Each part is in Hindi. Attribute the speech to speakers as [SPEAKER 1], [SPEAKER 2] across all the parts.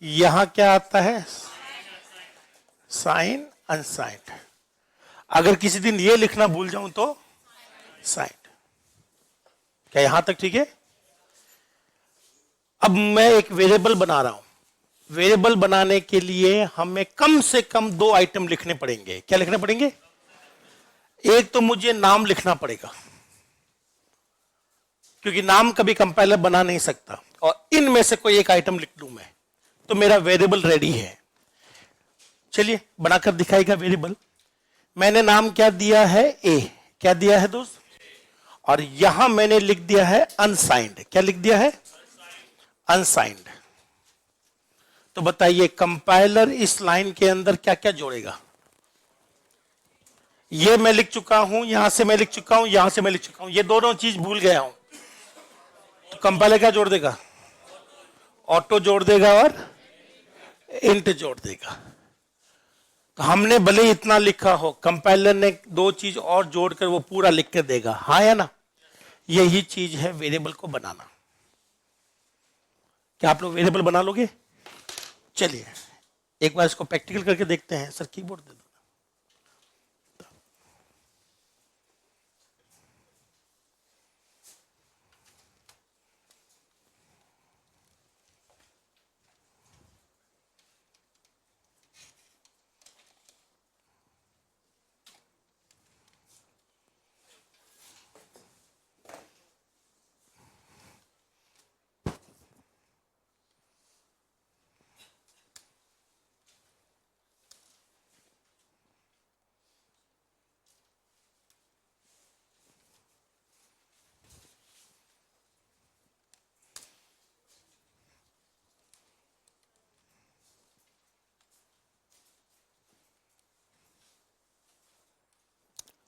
[SPEAKER 1] यहां क्या आता है? Sign unsigned. अगर किसी दिन ये लिखना भूल जाऊं तो साइंड। क्या यहां तक ठीक है? अब मैं एक वेरिएबल बना रहा हूं। वेरिएबल बनाने के लिए हमें कम से कम दो आइटम लिखने पड़ेंगे। क्या लिखने पड़ेंगे? एक तो मुझे नाम लिखना पड़ेगा, क्योंकि नाम कभी कंपाइलर बना नहीं सकता, और इनमें से कोई एक आइटम लिख लूं मैं तो मेरा वेरिएबल रेडी है। चलिए बनाकर दिखाएगा वेरिएबल। मैंने नाम क्या दिया है? ए। क्या दिया है दोस्त? और यहां मैंने लिख दिया है अनसाइंड। क्या लिख दिया है? अनसाइंड। तो बताइए कंपाइलर इस लाइन के अंदर क्या क्या जोड़ेगा? ये मैं लिख चुका हूं, यहां से मैं लिख चुका हूं, यहां से मैं लिख चुका हूं, ये दोनों चीज भूल गया हूं। तो कंपाइलर क्या जोड़ देगा? ऑटो जोड़ देगा और इंट जोड़ देगा। तो हमने भले ही इतना लिखा हो, कंपाइलर ने दो चीज और जोड़कर वो पूरा लिख के देगा। हाँ या ना? यही चीज है वेरिएबल को बनाना। क्या आप लोग वेरिएबल बना लोगे? चलिए एक बार इसको प्रैक्टिकल करके देखते हैं। सर कीबोर्ड दे दो।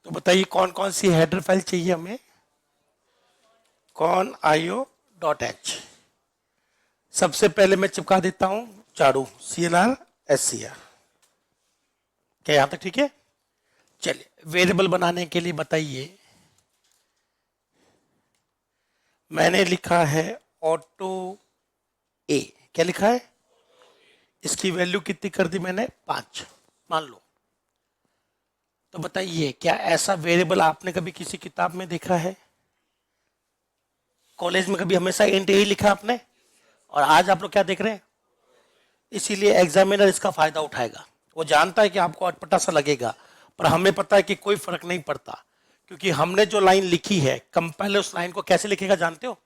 [SPEAKER 1] तो बताइए कौन कौन सी हेडर फाइल चाहिए हमें? कौन io.h। सबसे पहले मैं चिपका देता हूं चारू CLR/SCR। क्या यहां तक ठीक है? चलिए वेरिएबल बनाने के लिए बताइए, मैंने लिखा है ऑटो ए। क्या लिखा है? इसकी वैल्यू कितनी कर दी मैंने? 5 मान लो। तो बताइए क्या ऐसा वेरिएबल आपने कभी किसी किताब में देखा है? कॉलेज में कभी हमेशा इंट ही लिखा आपने, और आज आप लोग क्या देख रहे हैं? इसीलिए एग्जामिनर इसका फायदा उठाएगा। वो जानता है कि आपको अटपटा सा लगेगा, पर हमें पता है कि कोई फर्क नहीं पड़ता, क्योंकि हमने जो लाइन लिखी है, कंपाइलर उस लाइन को कैसे लिखेगा जानते हो?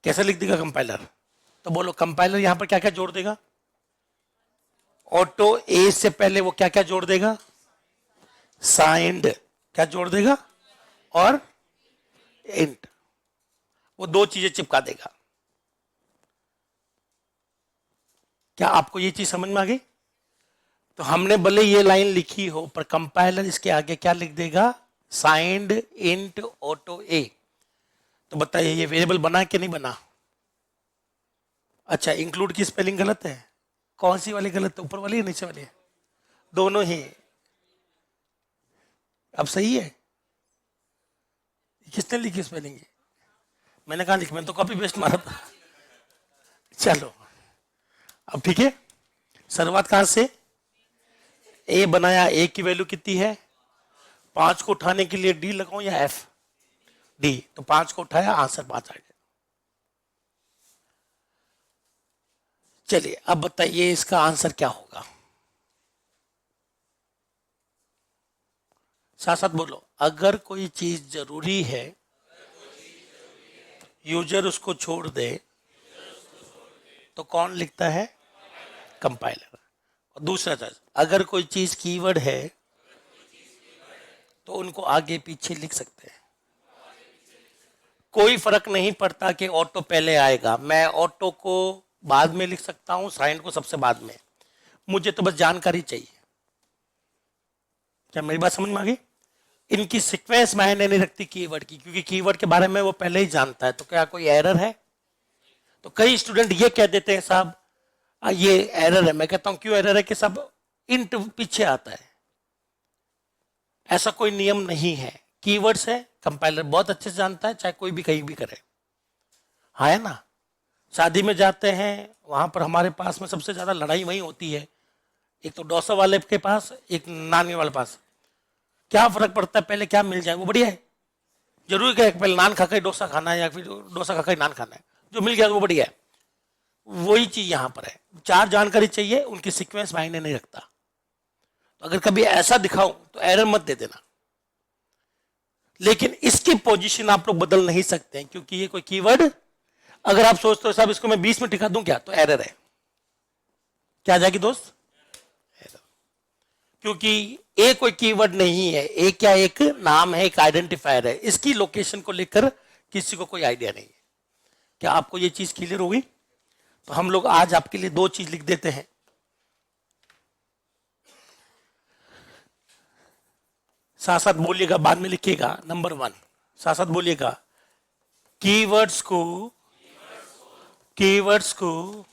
[SPEAKER 1] कैसे लिख देगा कंपाइलर? तो बोलो कंपाइलर यहां पर क्या क्या जोड़ देगा? ऑटो ए से पहले वो क्या क्या जोड़ देगा? साइंड। क्या जोड़ देगा? और इंट। वो दो चीजें चिपका देगा। क्या आपको ये चीज समझ में आ गई? तो हमने भले ये लाइन लिखी हो, पर कंपाइलर इसके आगे क्या लिख देगा? साइंड इंट ऑटो ए। तो बताइए ये वेरिएबल बना कि नहीं बना? अच्छा, इंक्लूड की स्पेलिंग गलत है। कौन सी वाली गलत है? ऊपर वाली या नीचे वाली है? दोनों ही। अब सही है? किसने लिखी स्पेलिंग? मैंने कहा लिखी? मैंने तो कॉपी पेस्ट मारा था। चलो अब ठीक है। शुरुआत कहां से? ए बनाया। ए की वैल्यू कितनी है? 5 को उठाने के लिए डी लगाऊं या एफ? डी। तो 5 को उठाया, आंसर 5 आ गया। चलिए अब बताइए इसका आंसर क्या होगा? साथ साथ बोलो। अगर कोई चीज जरूरी है, यूजर उसको छोड़ दे, तो कौन लिखता है? कंपाइलर। और दूसरा चीज, अगर कोई चीज कीवर्ड है तो उनको आगे पीछे लिख सकते हैं। कोई फर्क नहीं पड़ता कि ऑटो पहले आएगा। मैं ऑटो को बाद में लिख सकता हूं, साइंड को सबसे बाद में। मुझे तो बस जानकारी चाहिए। क्या मेरी बात समझ में आ गई? इनकी सीक्वेंस मायने नहीं रखती कीवर्ड की, क्योंकि कीवर्ड के बारे में वो पहले ही जानता है। तो क्या कोई एरर है? तो कई स्टूडेंट ये कह देते हैं साहब ये एरर है। मैं कहता हूं क्यों एरर है? कि सब इंट पीछे आता है। ऐसा कोई नियम नहीं है। कीवर्ड्स है, कंपाइलर बहुत अच्छे से जानता है, चाहे कोई भी कहीं भी करे। हाँ है ना? शादी में जाते हैं, वहां पर हमारे पास में सबसे ज्यादा लड़ाई वही होती है, एक तो डोसा वाले के पास, एक नान वाले पास। क्या फर्क पड़ता है पहले क्या मिल जाए वो बढ़िया है, जरूरी क्या है पहले नान खाकर डोसा खाना है या फिर डोसा खाकर नान खाना है, जो मिल गया वो बढ़िया है। वही चीज यहां पर है, चार जानकारी चाहिए, उनकी सीक्वेंस मायने नहीं रखता। तो अगर कभी ऐसा दिखाऊं तो एरर मत दे देना, लेकिन इसकी पोजीशन आप लोग बदल नहीं सकते हैं, क्योंकि ये कोई कीवर्ड अगर आप सोचते हो साहब इसको मैं 20 में टिका दूं क्या, तो एरर है। क्या आ जाएगी दोस्त, एरर। क्योंकि ए कोई कीवर्ड नहीं है, ए क्या एक नाम है, एक आइडेंटिफायर है, इसकी लोकेशन को लेकर किसी को कोई आइडिया नहीं है। क्या आपको ये चीज क्लियर होगी? तो हम लोग आज आपके लिए दो चीज लिख देते हैं। साथ साथ बोलिएगा, बाद में लिखिएगा। नंबर 1 साथ साथ बोलिएगा, कीवर्ड्स को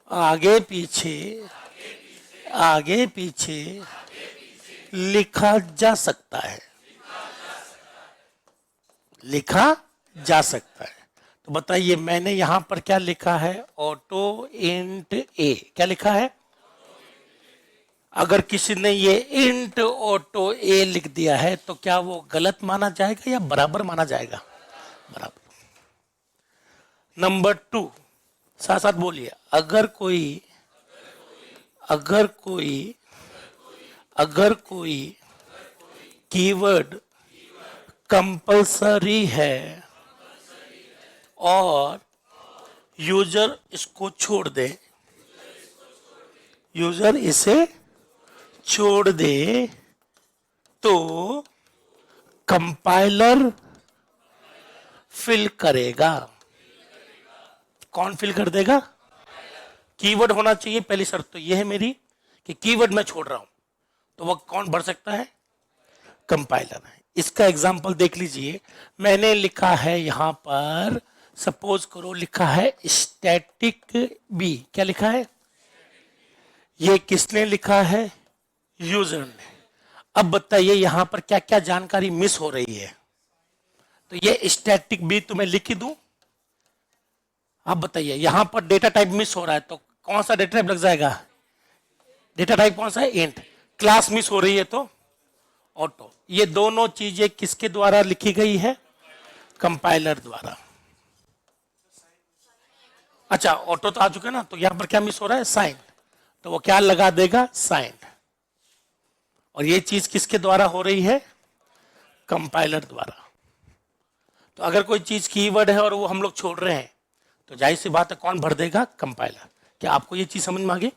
[SPEAKER 1] आगे पीछे लिखा जा सकता है, तो बताइए मैंने यहां पर क्या लिखा है, ऑटो इंट ए, क्या लिखा है? अगर किसी ने ये इंट ऑटो ए लिख दिया है तो क्या वो गलत माना जाएगा या बराबर माना जाएगा? बराबर। नंबर 2 साथ साथ बोलिए, अगर कोई कीवर्ड कंपल्सरी है और यूजर इसको छोड़ दे, यूजर इसे छोड़ दे, तो कंपाइलर फिल करेगा। कौन फिल कर देगा? कीवर्ड होना चाहिए, पहली शर्त तो यह है मेरी कि कीवर्ड मैं छोड़ रहा हूं, तो वह कौन भर सकता है? कंपाइलर है। इसका एग्जांपल देख लीजिए, मैंने लिखा है यहां पर, सपोज करो लिखा है स्टैटिक बी, क्या लिखा है? ये किसने लिखा है? यूजर ने। अब बताइए यहां पर क्या क्या जानकारी मिस हो रही है? तो ये स्टैटिक बी तुम्हें लिख ही दूं? अब बताइए यहां पर डेटा टाइप मिस हो रहा है, तो कौन सा डेटा टाइप लग जाएगा? डेटा टाइप कौन सा है? इंट। क्लास मिस हो रही है तो ऑटो। ये दोनों चीजें किसके द्वारा लिखी गई है? कंपाइलर द्वारा। अच्छा, ऑटो तो आ चुका है ना, तो यहां पर क्या मिस हो रहा है? साइन। तो वो क्या लगा देगा? साइन। और ये चीज किसके द्वारा हो रही है? कंपाइलर द्वारा। तो अगर कोई चीज कीवर्ड है और वो हम लोग छोड़ रहे हैं, तो जाहिर सी बात है कौन भर देगा? कंपाइलर। क्या आपको ये चीज समझ में आ गई?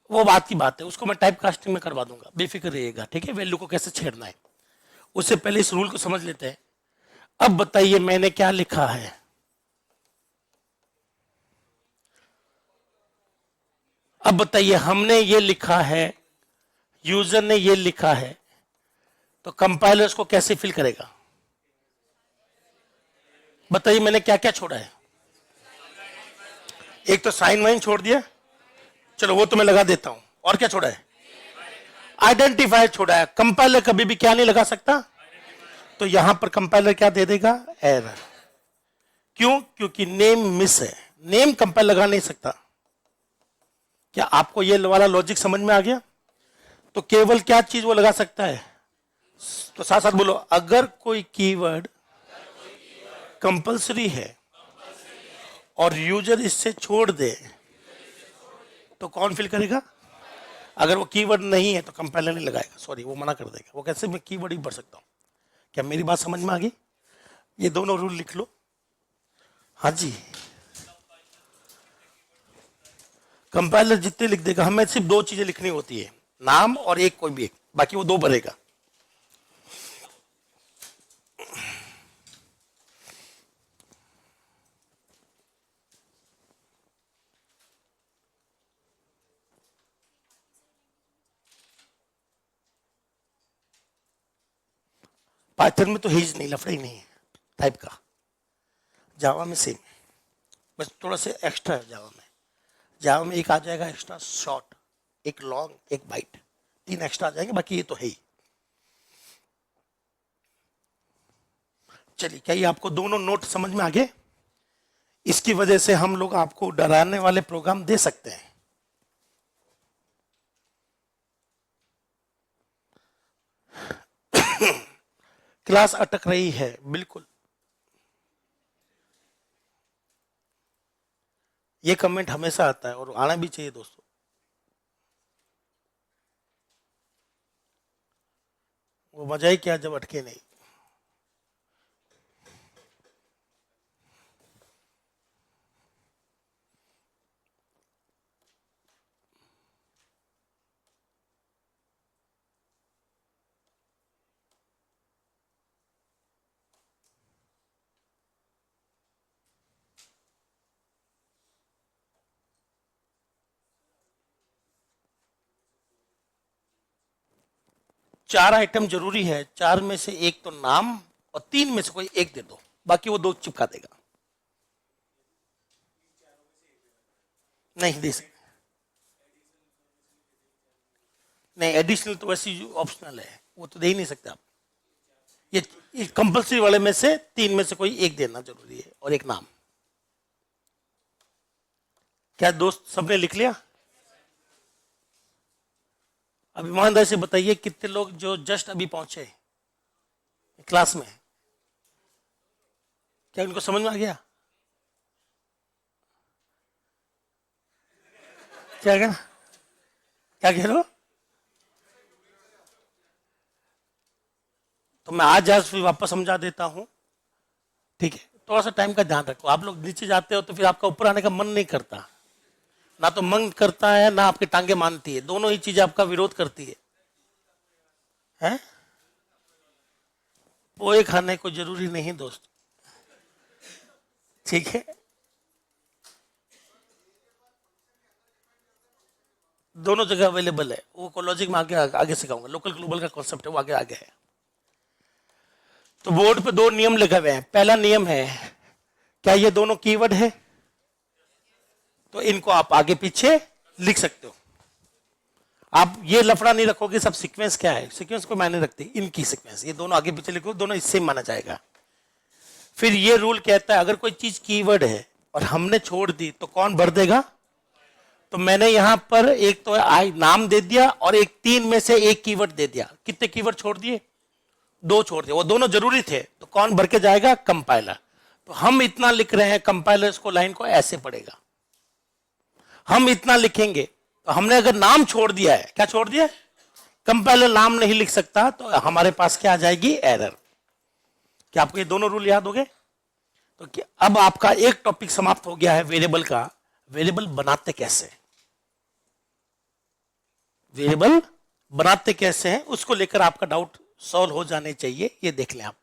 [SPEAKER 1] वो बात की बात है, उसको मैं टाइप कास्टिंग में करवा दूंगा, बेफिक्र रहिएगा, ठीक है? वैल्यू को कैसे छेड़ना है, उससे पहले इस रूल को समझ लेते हैं। अब बताइए मैंने क्या लिखा है? अब बताइए हमने ये लिखा है, यूजर ने ये लिखा है, तो कंपाइलर इसको कैसे फिल करेगा? बताइए मैंने क्या क्या छोड़ा है? एक तो साइन वाइन छोड़ दिया, चलो वो तो मैं लगा देता हूं। और क्या छोड़ा है? आइडेंटिफायर छोड़ा है। कंपाइलर कभी भी क्या नहीं लगा सकता, तो यहां पर कंपाइलर क्या दे देगा? एरर। क्यों? क्योंकि नेम मिस है, नेम कंपाइलर लगा नहीं सकता। क्या आपको ये वाला लॉजिक समझ में आ गया? तो केवल क्या चीज वो लगा सकता है? तो साथ साथ बोलो, अगर कोई कीवर्ड कंपल्सरी है और यूजर इससे छोड़ दे, तो कौन फिल करेगा? अगर वो कीवर्ड नहीं है तो कंपाइलर नहीं लगाएगा, सॉरी वो मना कर देगा। वो कैसे मैं कीवर्ड ही भर सकता हूं? क्या मेरी बात समझ में आ गई? ये दोनों रूल लिख लो। हाँ जी, कंपाइलर जितने लिख देगा, हमें सिर्फ दो चीजें लिखनी होती है, नाम और एक कोई भी एक, बाकी वो दो भरेगा। पाइथन में तो हिज नहीं, लफड़ा ही नहीं है टाइप का। जावा में सेम, बस थोड़ा सा एक्स्ट्रा है जावा में। जावा में एक आ जाएगा एक्स्ट्रा शॉर्ट, एक लॉन्ग, एक बाइट, 3 एक्स्ट्रा आ जाएंगे, बाकी ये तो है ही। चलिए, क्या ये आपको दोनों नोट समझ में आ गए? इसकी वजह से हम लोग आपको डराने वाले प्रोग्राम दे सकते हैं। क्लास अटक रही है, बिल्कुल। ये कमेंट हमेशा आता है और आना भी चाहिए दोस्तों। वो मजा ही क्या जब अटके नहीं। चार आइटम जरूरी है, चार में से एक तो नाम और तीन में से कोई एक दे दो, बाकी वो दो चिपका देगा। नहीं दे सकते, नहीं एडिशनल तो वैसे ऑप्शनल है, वो तो दे ही नहीं सकते आप। ये कंपल्सरी वाले में से तीन में से कोई एक देना जरूरी है और एक नाम। क्या दोस्त सबने लिख लिया? अब ईमानदारी से बताइए कितने लोग जो जस्ट अभी पहुंचे क्लास में, क्या उनको समझ में आ गया? क्या कहना, क्या कह रहे हो? तो मैं आज फिर वापस समझा देता हूं, ठीक है? थोड़ा सा टाइम का ध्यान रखो। आप लोग नीचे जाते हो तो फिर आपका ऊपर आने का मन नहीं करता, ना तो मन करता है ना आपकी टांगे मानती है, दोनों ही चीजें आपका विरोध करती है। हैं? पोए खाने को जरूरी नहीं दोस्त, ठीक है? दोनों जगह अवेलेबल है, वो लॉजिक में आगे आगे सिखाऊंगा। लोकल ग्लोबल का कॉन्सेप्ट है, वो आगे आगे है। तो बोर्ड पे दो नियम लिखे हुए हैं। पहला नियम है, क्या ये दोनों कीवर्ड है? तो इनको आप आगे पीछे लिख सकते हो। आप ये लफड़ा नहीं रखोगे सब सीक्वेंस क्या है, सीक्वेंस को मायने रखती है इनकी सीक्वेंस, ये दोनों आगे पीछे लिखो, दोनों इससे माना जाएगा। फिर ये रूल कहता है अगर कोई चीज कीवर्ड है और हमने छोड़ दी तो कौन भर देगा? तो मैंने यहां पर एक तो नाम दे दिया और एक तीन में से एक कीवर्ड दे दिया। कितने कीवर्ड छोड़ दिए? दो छोड़ दिए, वो दोनों जरूरी थे, तो कौन भर के जाएगा? कंपाइलर। तो हम इतना लिख रहे हैं, कंपाइलर इसको लाइन को ऐसे पढ़ेगा। हम इतना लिखेंगे तो हमने अगर नाम छोड़ दिया है, क्या छोड़ दिया? कंपाइलर नाम नहीं लिख सकता, तो हमारे पास क्या आ जाएगी? एरर। क्या आपको ये दोनों रूल याद हो गए? तो अब आपका एक टॉपिक समाप्त हो गया है वेरिएबल का। वेरिएबल बनाते कैसे, वेरिएबल बनाते कैसे हैं, उसको लेकर आपका डाउट सॉल्व हो जाने चाहिए। ये देख लें आप।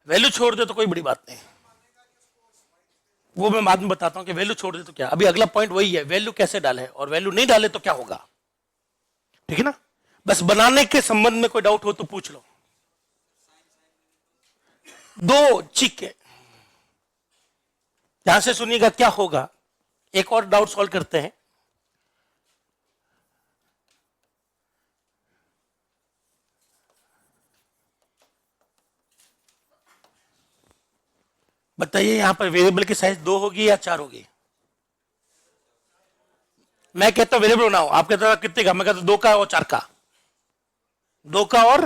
[SPEAKER 1] वैल्यू छोड़ दे तो कोई बड़ी बात नहीं, वो मैं बाद में बताता हूं कि वैल्यू छोड़ दे तो क्या। अभी अगला पॉइंट वही है, वैल्यू कैसे डाले, और वैल्यू नहीं डाले तो क्या होगा, ठीक है ना? बस बनाने के संबंध में कोई डाउट हो तो पूछ लो। दो चिक है, ध्यान से सुनिएगा क्या होगा। एक और डाउट सॉल्व करते हैं। बताइए यहां पर वेरिएबल की साइज 2 होगी या 4 होगी? मैं कहता हूं वेरिएबल बनाओ, आप कहते हो कितने का? मैं कहता हूं 2 का और 4 का। 2 का और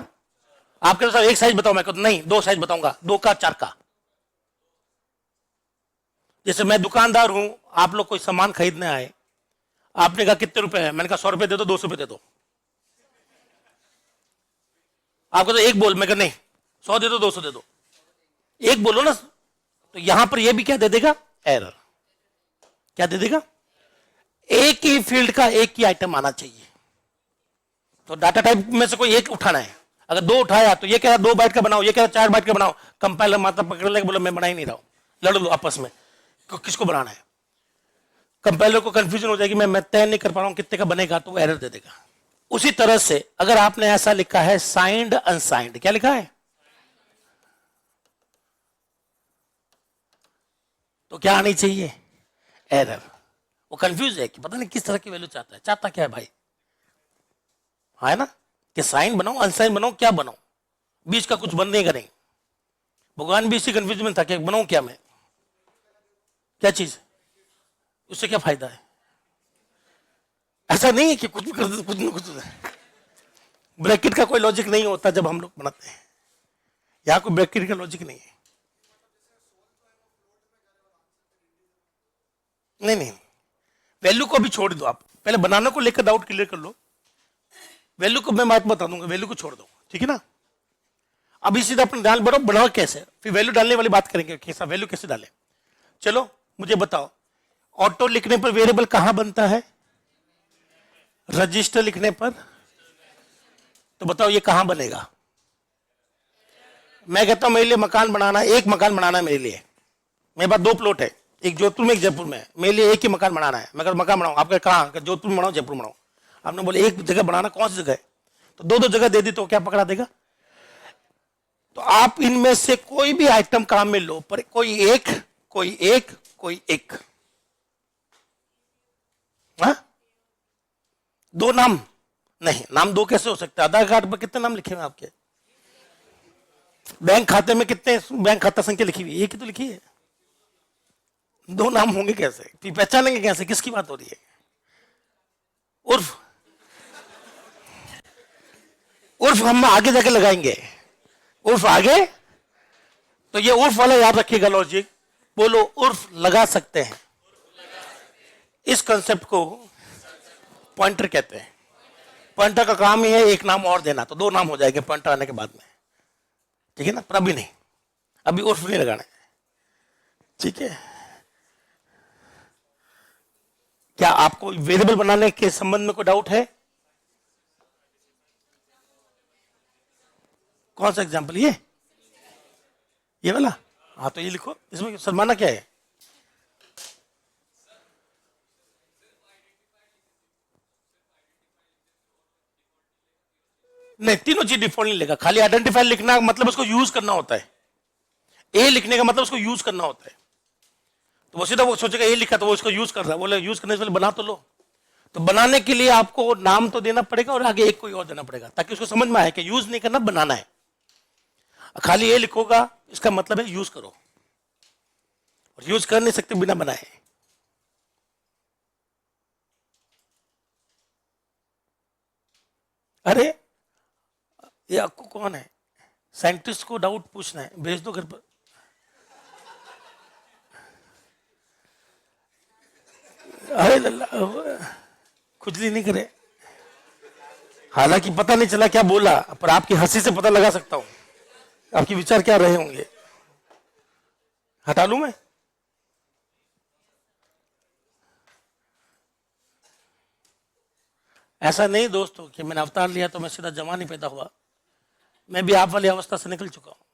[SPEAKER 1] आप कहते हो एक साइज बताओ, मैं कहता नहीं 2 साइज बताऊंगा, 2 का 4 का। जैसे मैं दुकानदार हूं, आप लोग कोई सामान खरीदने आए, आपने कहा कितने रुपए है? मैंने कहा 100 रुपए दे दो, 200 रुपए दे दो। आपको तो एक बोल, मैं कहा नहीं 100 दे दो, 200 दे दो, एक बोलो ना। तो यहां पर यह भी क्या दे देगा? एरर। क्या दे देगा? एक ही फील्ड का एक ही आइटम आना चाहिए। तो डाटा टाइप में से कोई एक उठाना है। अगर 2 उठाया तो ये कह रहा 2 बाइट का बनाओ, ये कह रहा 4 बाइट का बनाओ। कंपाइलर माता पकड़ लेगा, बोलो मैं बना ही नहीं रहा हूं, लड़ लो आपस में किसको बनाना है। कंपाइलर को कंफ्यूजन हो जाएगी, मैं तय नहीं कर पा रहा हूं कितने का बनेगा, तो वो एरर दे देगा। उसी तरह से अगर आपने ऐसा लिखा है साइंड अनसाइंड, क्या लिखा है? तो क्या आनी चाहिए? एरर। वो कंफ्यूज है कि पता नहीं किस तरह की वैल्यू चाहता है, चाहता क्या है भाई? है ना कि साइन बनाओ अनसाइन बनाओ, क्या बनाओ, बीच का कुछ बनने का नहीं। भगवान भी इसी कंफ्यूजन में था कि बनाऊं क्या मैं, क्या चीज, उससे क्या फायदा है। ऐसा नहीं है कि कुछ भी कर दो, कुछ ना कुछ। ब्रैकेट का कोई लॉजिक नहीं होता जब हम लोग बनाते हैं, यहां कोई ब्रैकेट का लॉजिक नहीं है। नहीं नहीं, वैल्यू को भी छोड़ दो, आप पहले बनाने को लेकर डाउट क्लियर कर लो। वैल्यू को मैं बात बता दूंगा, वैल्यू को छोड़ दो, ठीक है ना। अभी सीधा अपना ध्यान बढ़ो, बढ़ाओ कैसे, फिर वैल्यू डालने वाली बात करेंगे, कैसा वैल्यू कैसे डालें। चलो मुझे बताओ, ऑटो लिखने पर वेरिएबल कहां बनता है? रजिस्टर लिखने पर। तो बताओ ये कहां बनेगा? मैं कहता हूं मेरे लिए मकान बनाना, एक मकान बनाना है मेरे लिए, मेरे पास 2 प्लॉट है, एक जोधपुर में एक जयपुर में, मेरे लिए एक ही मकान बनाना है। मैं मकान बनाऊं, आप कहां? जोधपुर में बनाओ, जयपुर में बनाओ। आपने बोले एक जगह बनाना, कौन सी जगह है? तो 2 जगह दे दी तो क्या पकड़ा देगा? तो आप इनमें से कोई भी आइटम काम में लो, पर कोई एक, कोई एक, कोई एक। हा? 2 नाम नहीं, नाम 2 कैसे हो सकते? आधार कार्ड पर कितने नाम लिखे हुए आपके? बैंक खाते में कितने बैंक खाता संख्या लिखी हुई? एक ही तो लिखी है, 2 नाम होंगे कैसे? पहचानेंगे कैसे किसकी बात हो रही है? उर्फ, उर्फ हम आगे जाके लगाएंगे, उर्फ आगे। तो ये उर्फ वाला याद रखिएगा लॉजिक, बोलो उर्फ लगा सकते हैं। इस कंसेप्ट को पॉइंटर कहते हैं। पॉइंटर का काम ही है एक नाम और देना, तो 2 नाम हो जाएंगे पॉइंटर आने के बाद में, ठीक है ना। पर अभी नहीं, अभी उर्फ नहीं लगाना है, ठीक है। क्या आपको वेरिएबल बनाने के संबंध में कोई डाउट है? कौन सा एग्जांपल? ये वाला? हाँ तो ये लिखो, इसमें शर्माना क्या है? नहीं, तीनों चीज डिफॉल्ट नहीं लेगा, खाली आइडेंटिफाई लिखना मतलब उसको यूज करना होता है। ए लिखने का मतलब उसको यूज करना होता है। तो वो सीधा वो सोचेगा ए लिखा तो वो इसको यूज कर रहा है, बोले यूज करने से पहले बना तो लो। तो बनाने के लिए आपको नाम तो देना पड़ेगा और आगे एक कोई और देना पड़ेगा, ताकि उसको समझ में आए कि यूज नहीं करना, बनाना है। खाली ए लिखोगा इसका मतलब है यूज करो, और यूज कर नहीं सकते बिना बनाए। अरे ये आपको कौन है? साइंटिस्ट को डाउट पूछना है, भेज दो घर पर। अरे लल्ला, खुजली नहीं करे। हालांकि पता नहीं चला क्या बोला, पर आपकी हंसी से पता लगा सकता हूं आपके विचार क्या रहे होंगे। हटा लूं मैं? ऐसा नहीं दोस्तों कि मैंने अवतार लिया तो मैं सीधा जवान ही पैदा हुआ, मैं भी आप वाली अवस्था से निकल चुका हूं।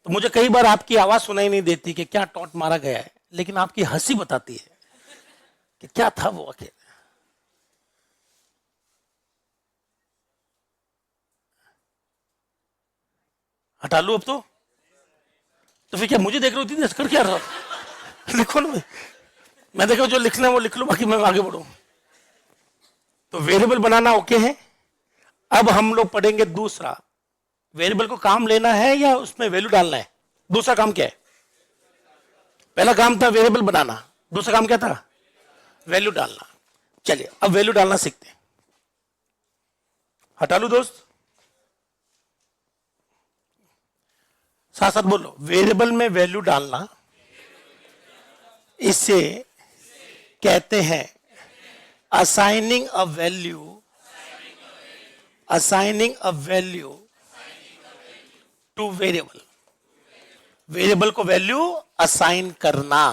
[SPEAKER 1] तो मुझे कई बार आपकी आवाज सुनाई नहीं देती कि क्या टॉन्ट मारा गया है, लेकिन आपकी हंसी बताती है कि क्या था वो आखिर। हटा लू अब तो फिर क्या मुझे देख रही होती? कर क्या रहा? लिखो ना, मैं देखो जो लिखना है वो लिख लो, बाकी मैं आगे बढ़ू। तो वेरिएबल बनाना ओके है। अब हम लोग पढ़ेंगे दूसरा, वेरिएबल को काम लेना है या उसमें वैल्यू डालना है। दूसरा काम क्या है? पहला काम था वेरिएबल बनाना, दूसरा काम क्या था? वैल्यू डालना। चलिए अब वैल्यू डालना सीखते हैं। हटा लू दोस्त? साथ साथ बोलो, वेरिएबल में वैल्यू डालना, इसे कहते हैं assigning a value, assigning a value two variable. Variable को वैल्यू असाइन करना,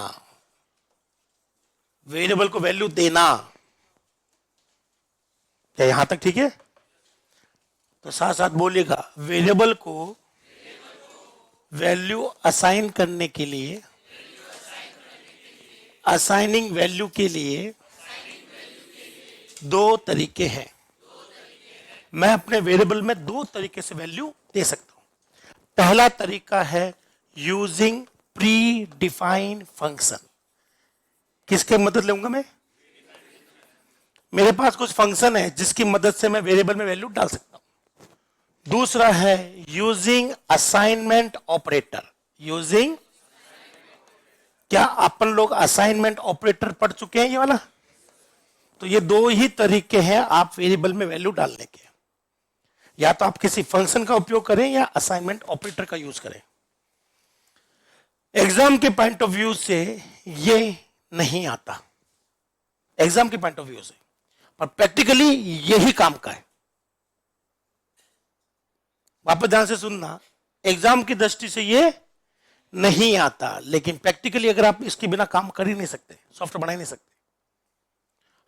[SPEAKER 1] वेरिएबल को वैल्यू देना। क्या यहां तक ठीक है? तो साथ साथ बोलिएगा, वेरिएबल को वैल्यू असाइन करने के लिए, असाइनिंग वैल्यू के लिए 2 तरीके हैं। मैं अपने वेरिएबल में 2 तरीके से वैल्यू दे सकता हूं। पहला तरीका है यूजिंग प्री डिफाइंड फंक्शन। किसके मदद लूंगा मैं? मेरे पास कुछ फंक्शन है जिसकी मदद से मैं वेरिएबल में वैल्यू डाल सकता हूं। दूसरा है यूजिंग असाइनमेंट ऑपरेटर। यूजिंग, क्या अपन लोग असाइनमेंट ऑपरेटर पढ़ चुके हैं ये वाला? तो ये दो ही तरीके हैं आप वेरिएबल में वैल्यू डालने के, या तो आप किसी फंक्शन का उपयोग करें या असाइनमेंट ऑपरेटर का यूज करें। एग्जाम के पॉइंट ऑफ व्यू से ये नहीं आता, एग्जाम के पॉइंट ऑफ व्यू से, पर प्रैक्टिकली यही काम का है। वापस ध्यान से सुनना, एग्जाम की दृष्टि से ये नहीं आता, लेकिन प्रैक्टिकली अगर आप इसके बिना काम कर ही नहीं सकते, सॉफ्टवेयर बना ही नहीं सकते।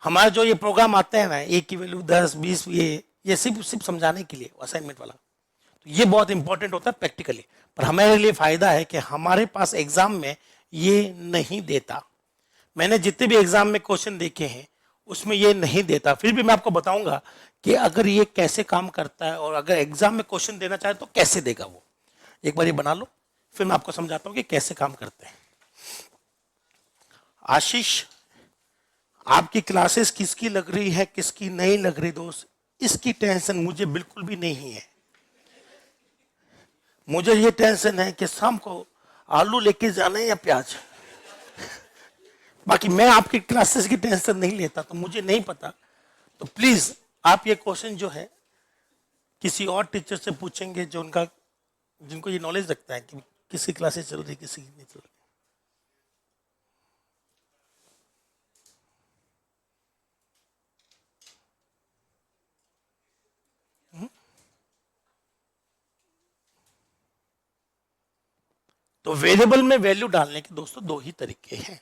[SPEAKER 1] हमारे जो ये प्रोग्राम आते हैं ना, ए की वैल्यू 10 20, ये सिर्फ समझाने के लिए असाइनमेंट वाला, तो ये बहुत इंपॉर्टेंट होता है प्रैक्टिकली। पर हमारे लिए फायदा है कि हमारे पास एग्जाम में ये नहीं देता। मैंने जितने भी एग्जाम में क्वेश्चन देखे हैं उसमें ये नहीं देता, फिर भी मैं आपको बताऊंगा कि अगर ये कैसे काम करता है, और अगर एग्जाम में क्वेश्चन देना चाहे तो कैसे देगा वो। एक बार ये बना लो, फिर मैं आपको समझाता हूं कि कैसे काम करते हैं। आशीष, आपकी क्लासेस किसकी लग रही है किसकी नहीं लग रही दोस्त, इसकी टेंशन मुझे बिल्कुल भी नहीं है। मुझे ये टेंशन है कि शाम को आलू लेके जाना है या प्याज। बाकी मैं आपकी क्लासेस की टेंशन नहीं लेता, तो मुझे नहीं पता। तो प्लीज आप ये क्वेश्चन जो है किसी और टीचर से पूछेंगे जो उनका, जिनको ये नॉलेज रखता है कि किसी क्लासेस चल रही किसी की नहीं चल रही। तो वेरिएबल में वैल्यू डालने के दोस्तों दो ही तरीके हैं।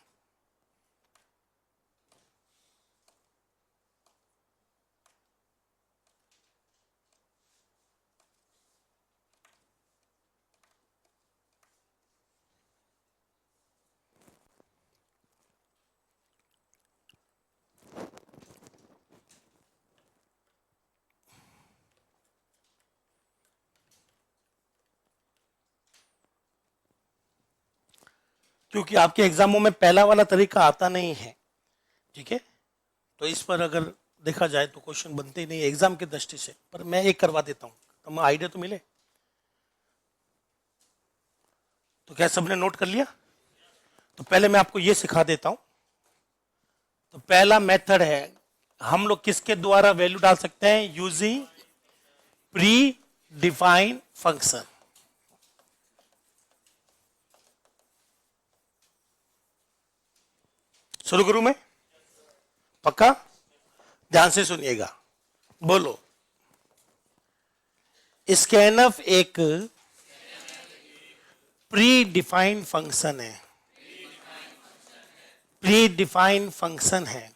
[SPEAKER 1] क्योंकि आपके एग्जामों में पहला वाला तरीका आता नहीं है, ठीक है, तो इस पर अगर देखा जाए तो क्वेश्चन बनते ही नहीं एग्जाम की दृष्टि से। पर मैं एक करवा देता हूं, तो मैं आइडिया तो मिले। तो क्या सबने नोट कर लिया? तो पहले मैं आपको ये सिखा देता हूं। तो पहला मेथड है, हम लोग किसके द्वारा वैल्यू डाल सकते हैं? Using pre defined function. शुरू करूं मैं? पक्का? ध्यान से सुनिएगा, बोलो। स्कैनफ एक प्री डिफाइंड फंक्शन है। प्री डिफाइंड फंक्शन है।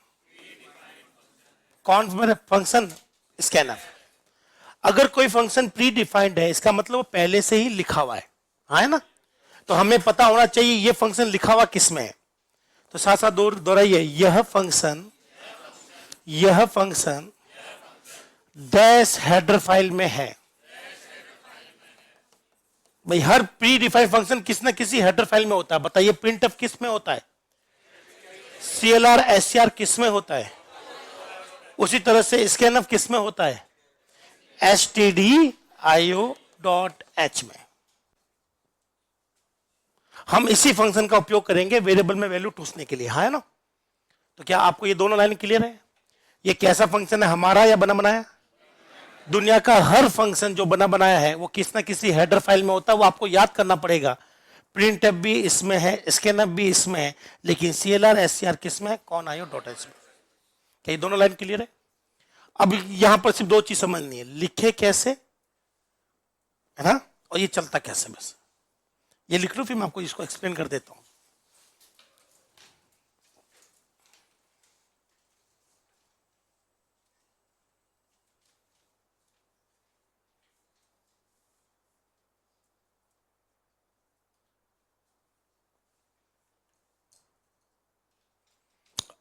[SPEAKER 1] कौन मेरा फंक्शन? स्कैनफ। अगर कोई फंक्शन प्री डिफाइंड है, इसका मतलब वो पहले से ही लिखा हुआ है, हाँ है ना? तो हमें पता होना चाहिए ये फंक्शन लिखा हुआ किसमें है। तो साथ साथ दोहराइए, यह फंक्शन डैश हेडर फाइल में है। भाई हर प्री डिफाइंड फंक्शन किस ना किसी हेडर फाइल में होता है। बताइए प्रिंटफ किस में होता है? CLR SCR किस में होता है? उसी तरह से स्कैनफ किस में होता है? stdio.h में। हम इसी फंक्शन का उपयोग करेंगे वेरिएबल में वैल्यू ठूसने के लिए, हाँ है ना? तो क्या आपको ये दोनों लाइन क्लियर है? ये कैसा फंक्शन है, हमारा या बना बनाया? दुनिया का हर फंक्शन जो बना बनाया है वो किस ना किसी हेडर फाइल में होता है। वो आपको याद करना पड़ेगा। प्रिंटफ भी इसमें है, स्कैनफ भी इसमें है, लेकिन CLR SCR किस में है? conio.h में। क्या ये दोनों लाइन क्लियर है? अब यहां पर सिर्फ दो चीज समझनी है, लिखे कैसे, है ना, और ये चलता कैसे। बस ये लिख लो, फिर मैं आपको इसको एक्सप्लेन कर देता हूं।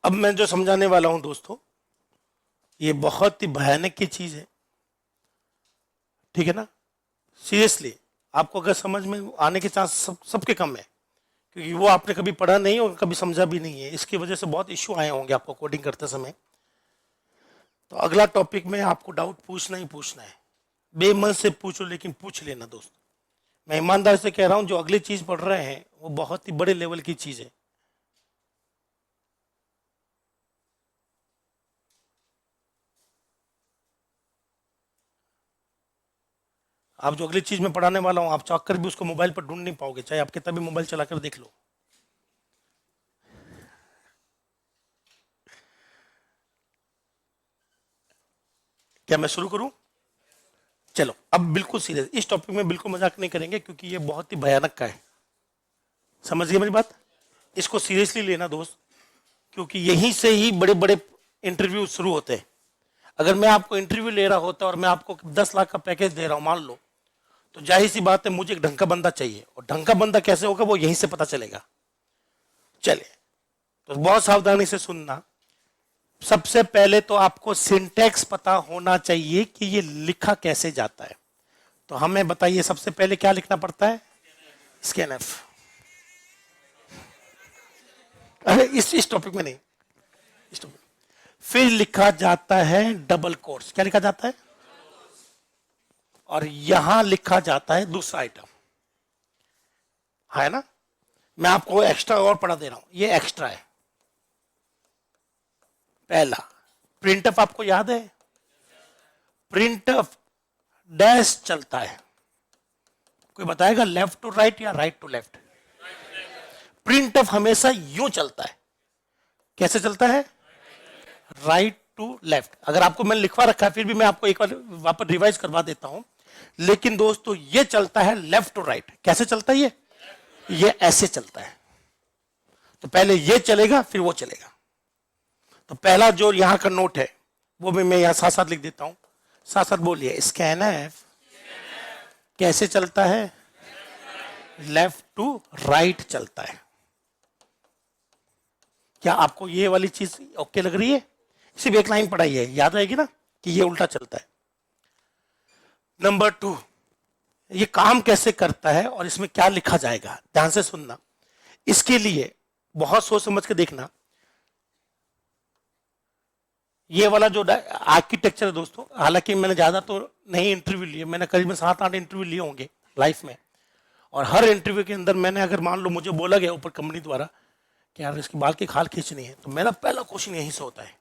[SPEAKER 1] अब मैं जो समझाने वाला हूं दोस्तों, ये बहुत ही भयानक की चीज है, ठीक है ना? सीरियसली आपको अगर समझ में आने के चांस सबके कम है, क्योंकि वो आपने कभी पढ़ा नहीं और कभी समझा भी नहीं है। इसकी वजह से बहुत इश्यू आए होंगे आपको कोडिंग करते समय। तो अगला टॉपिक में आपको डाउट पूछना ही पूछना है। बेमन से पूछो, लेकिन पूछ लेना दोस्त। मैं ईमानदार से कह रहा हूं, जो अगली चीज पढ़ रहे हैं वो बहुत ही बड़े लेवल की चीज है। आप जो अगली चीज में पढ़ाने वाला हूं, आप चाह कर भी उसको मोबाइल पर ढूंढ नहीं पाओगे, चाहे आप कितना भी मोबाइल चलाकर देख लो। क्या मैं शुरू करूं? चलो अब बिल्कुल सीरियस, इस टॉपिक में बिल्कुल मजाक नहीं करेंगे क्योंकि ये बहुत ही भयानक का है। समझ गए मेरी बात? इसको सीरियसली लेना दोस्त, क्योंकि यहीं से ही बड़े बड़े इंटरव्यू शुरू होते हैं। अगर मैं आपको इंटरव्यू ले रहा होता और मैं आपको 10 लाख का पैकेज दे रहा हूं मान लो, तो जाहिर सी बात है मुझे एक ढंग का बंदा चाहिए, और ढंग का बंदा कैसे होगा वो यहीं से पता चलेगा। चलिए, तो बहुत सावधानी से सुनना। सबसे पहले तो आपको सिंटैक्स पता होना चाहिए कि ये लिखा कैसे जाता है। तो हमें बताइए सबसे पहले क्या लिखना पड़ता है? स्कैनएफ। अरे इस टॉपिक में नहीं, इस टॉपिक। फिर लिखा जाता है डबल कोट्स। क्या लिखा जाता है? और यहां लिखा जाता है दूसरा आइटम, है ना? मैं आपको एक्स्ट्रा और पढ़ा दे रहा हूं, ये एक्स्ट्रा है। पहला प्रिंटफ आपको याद है? प्रिंटफ डैश चलता है। कोई बताएगा लेफ्ट टू राइट या राइट टू लेफ्ट? प्रिंटफ हमेशा यूं चलता है। कैसे चलता है? Right to left. अगर आपको मैंने लिखवा रखा है फिर भी मैं आपको एक बार वापस रिवाइज करवा देता हूं। लेकिन दोस्तों ये चलता है लेफ्ट टू राइट। कैसे चलता है ये ऐसे चलता है। तो पहले ये चलेगा फिर वो चलेगा। तो पहला जो यहां का नोट है वो भी मैं यहां साथ साथ लिख देता हूं। साथ साथ बोलिए, स्कैनएफ कैसे चलता है? लेफ्ट टू राइट चलता है। क्या आपको ये वाली चीज ओके लग रही है? सिर्फ एक लाइन पढ़ाई है, याद रहेगी ना कि ये उल्टा चलता है। नंबर 2, ये काम कैसे करता है और इसमें क्या लिखा जाएगा, ध्यान से सुनना। इसके लिए बहुत सोच समझ के देखना। ये वाला जो आर्किटेक्चर है दोस्तों, हालांकि मैंने ज्यादा तो नहीं इंटरव्यू लिए, मैंने करीबन 7-8 इंटरव्यू लिए होंगे लाइफ में। और हर इंटरव्यू के अंदर मैंने, अगर मान लो मुझे बोला गया ऊपर कंपनी द्वारा कि यार इसकी बाल की खाल खींचनी है, तो मेरा पहला क्वेश्चन यहीं से होता है।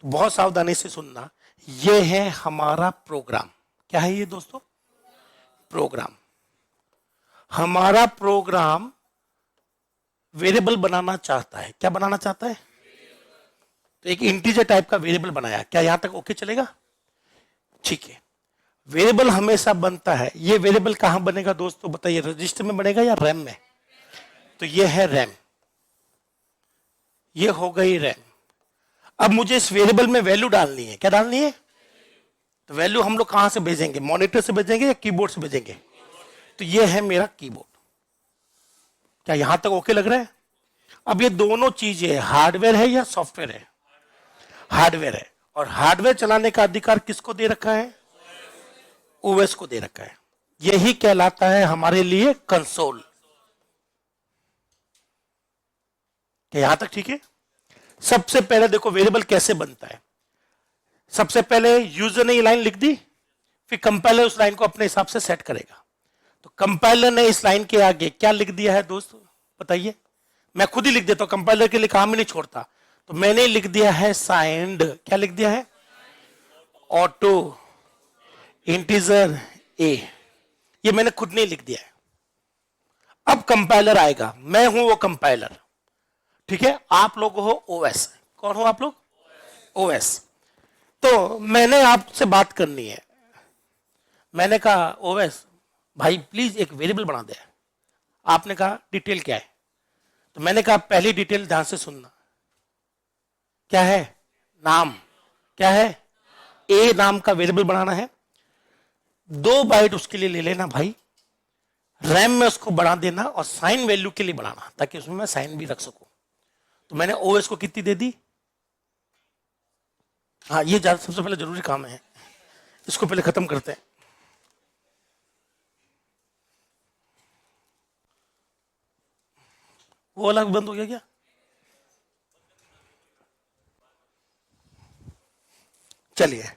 [SPEAKER 1] तो बहुत सावधानी से सुनना। ये है हमारा प्रोग्राम। क्या है ये दोस्तों? प्रोग्राम। हमारा प्रोग्राम वेरिएबल बनाना चाहता है। क्या बनाना चाहता है? तो एक इंटीजर टाइप का वेरिएबल बनाया। क्या यहां तक ओके चलेगा? ठीक है। वेरिएबल हमेशा बनता है। ये वेरिएबल कहां बनेगा दोस्तों बताइए? रजिस्टर में बनेगा या रैम में? तो ये है रैम, ये हो गई रैम। अब मुझे इस वेरिएबल में वैल्यू डालनी है। क्या डालनी है? तो वैल्यू हम लोग कहां से भेजेंगे? मॉनिटर से भेजेंगे या कीबोर्ड से भेजेंगे? तो ये है मेरा कीबोर्ड। क्या यहां तक ओके लग रहा है? अब ये दोनों चीजें हार्डवेयर है या सॉफ्टवेयर है? हार्डवेयर है। और हार्डवेयर चलाने का अधिकार किसको दे रखा है? ओएस को दे रखा है। यही कहलाता है हमारे लिए कंसोल। क्या यहां तक ठीक है? सबसे पहले देखो वेरिएबल कैसे बनता है। सबसे पहले यूजर ने ये लाइन लिख दी, फिर कंपाइलर उस लाइन को अपने हिसाब से सेट करेगा। तो कंपाइलर ने इस लाइन के आगे क्या लिख दिया है दोस्तों बताइए? मैं खुद ही लिख देता हूं, कंपाइलर के लिए काम ही नहीं छोड़ता। तो मैंने लिख दिया है साइंड। क्या लिख दिया है? Auto integer a. ये मैंने खुद नहीं लिख दिया है। अब कंपाइलर आएगा, मैं हूं वो कंपाइलर, ठीक है? आप लोग हो ओएस। कौन हो आप लोग? ओएस। तो मैंने आपसे बात करनी है। मैंने कहा ओएस भाई प्लीज एक वेरिएबल बना दे। आपने कहा डिटेल क्या है? तो मैंने कहा पहली डिटेल ध्यान से सुनना। क्या है? नाम। क्या है? ए नाम का वेरिएबल बनाना है। 2 बाइट उसके लिए ले लेना भाई। रैम में उसको बढ़ा देना और साइन वैल्यू के लिए बढ़ाना, ताकि उसमें मैं साइन भी रख सकूं। तो मैंने ओएस को कितनी दे दी? हाँ, ये सबसे पहले जरूरी काम है, इसको पहले खत्म करते हैं। वो वाला बंद हो गया क्या? चलिए,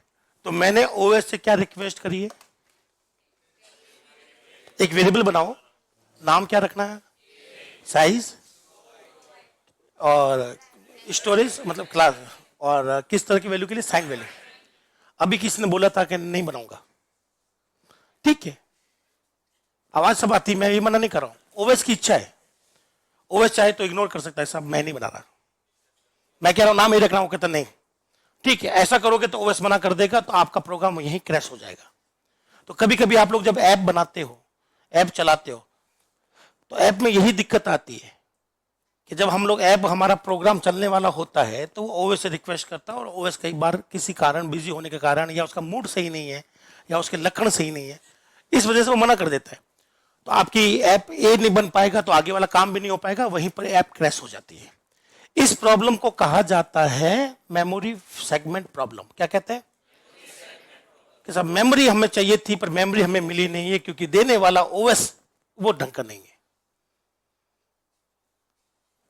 [SPEAKER 1] तो मैंने ओएस से क्या रिक्वेस्ट करी है, एक वेरिएबल बनाओ, नाम क्या रखना है, साइज और स्टोरेज मतलब क्लास, और किस तरह की वैल्यू के लिए, साइन वैल्यू। अभी किसी ने बोला था कि नहीं बनाऊंगा, ठीक है, आवाज सब आती, मैं ये मना नहीं कर रहा हूं, ओएस की इच्छा है, ओएस चाहे तो इग्नोर कर सकता है, सब मैं नहीं बना रहा, मैं कह रहा हूं नाम ही रख रहा हूं, कहता नहीं, ठीक है, ऐसा करोगे तो ओएस मना कर देगा, तो आपका प्रोग्राम यहीं क्रैश हो जाएगा। तो कभी कभी आप लोग जब ऐप बनाते हो, ऐप चलाते हो, तो ऐप में यही दिक्कत आती है कि जब हम लोग ऐप, हमारा प्रोग्राम चलने वाला होता है, तो वो ओएस से रिक्वेस्ट करता है, और ओएस कई बार किसी कारण, बिजी होने के कारण, या उसका मूड सही नहीं है, या उसके लक्षण सही नहीं है, इस वजह से वो मना कर देता है। तो आपकी ऐप ए नहीं बन पाएगा, तो आगे वाला काम भी नहीं हो पाएगा, वहीं पर ऐप क्रैश हो जाती है। इस प्रॉब्लम को कहा जाता है मेमोरी सेगमेंट प्रॉब्लम। क्या कहते हैं कि सब मेमोरी हमें चाहिए थी, पर मेमोरी हमें मिली नहीं है, क्योंकि देने वाला ओएस वो ढंग का नहीं है,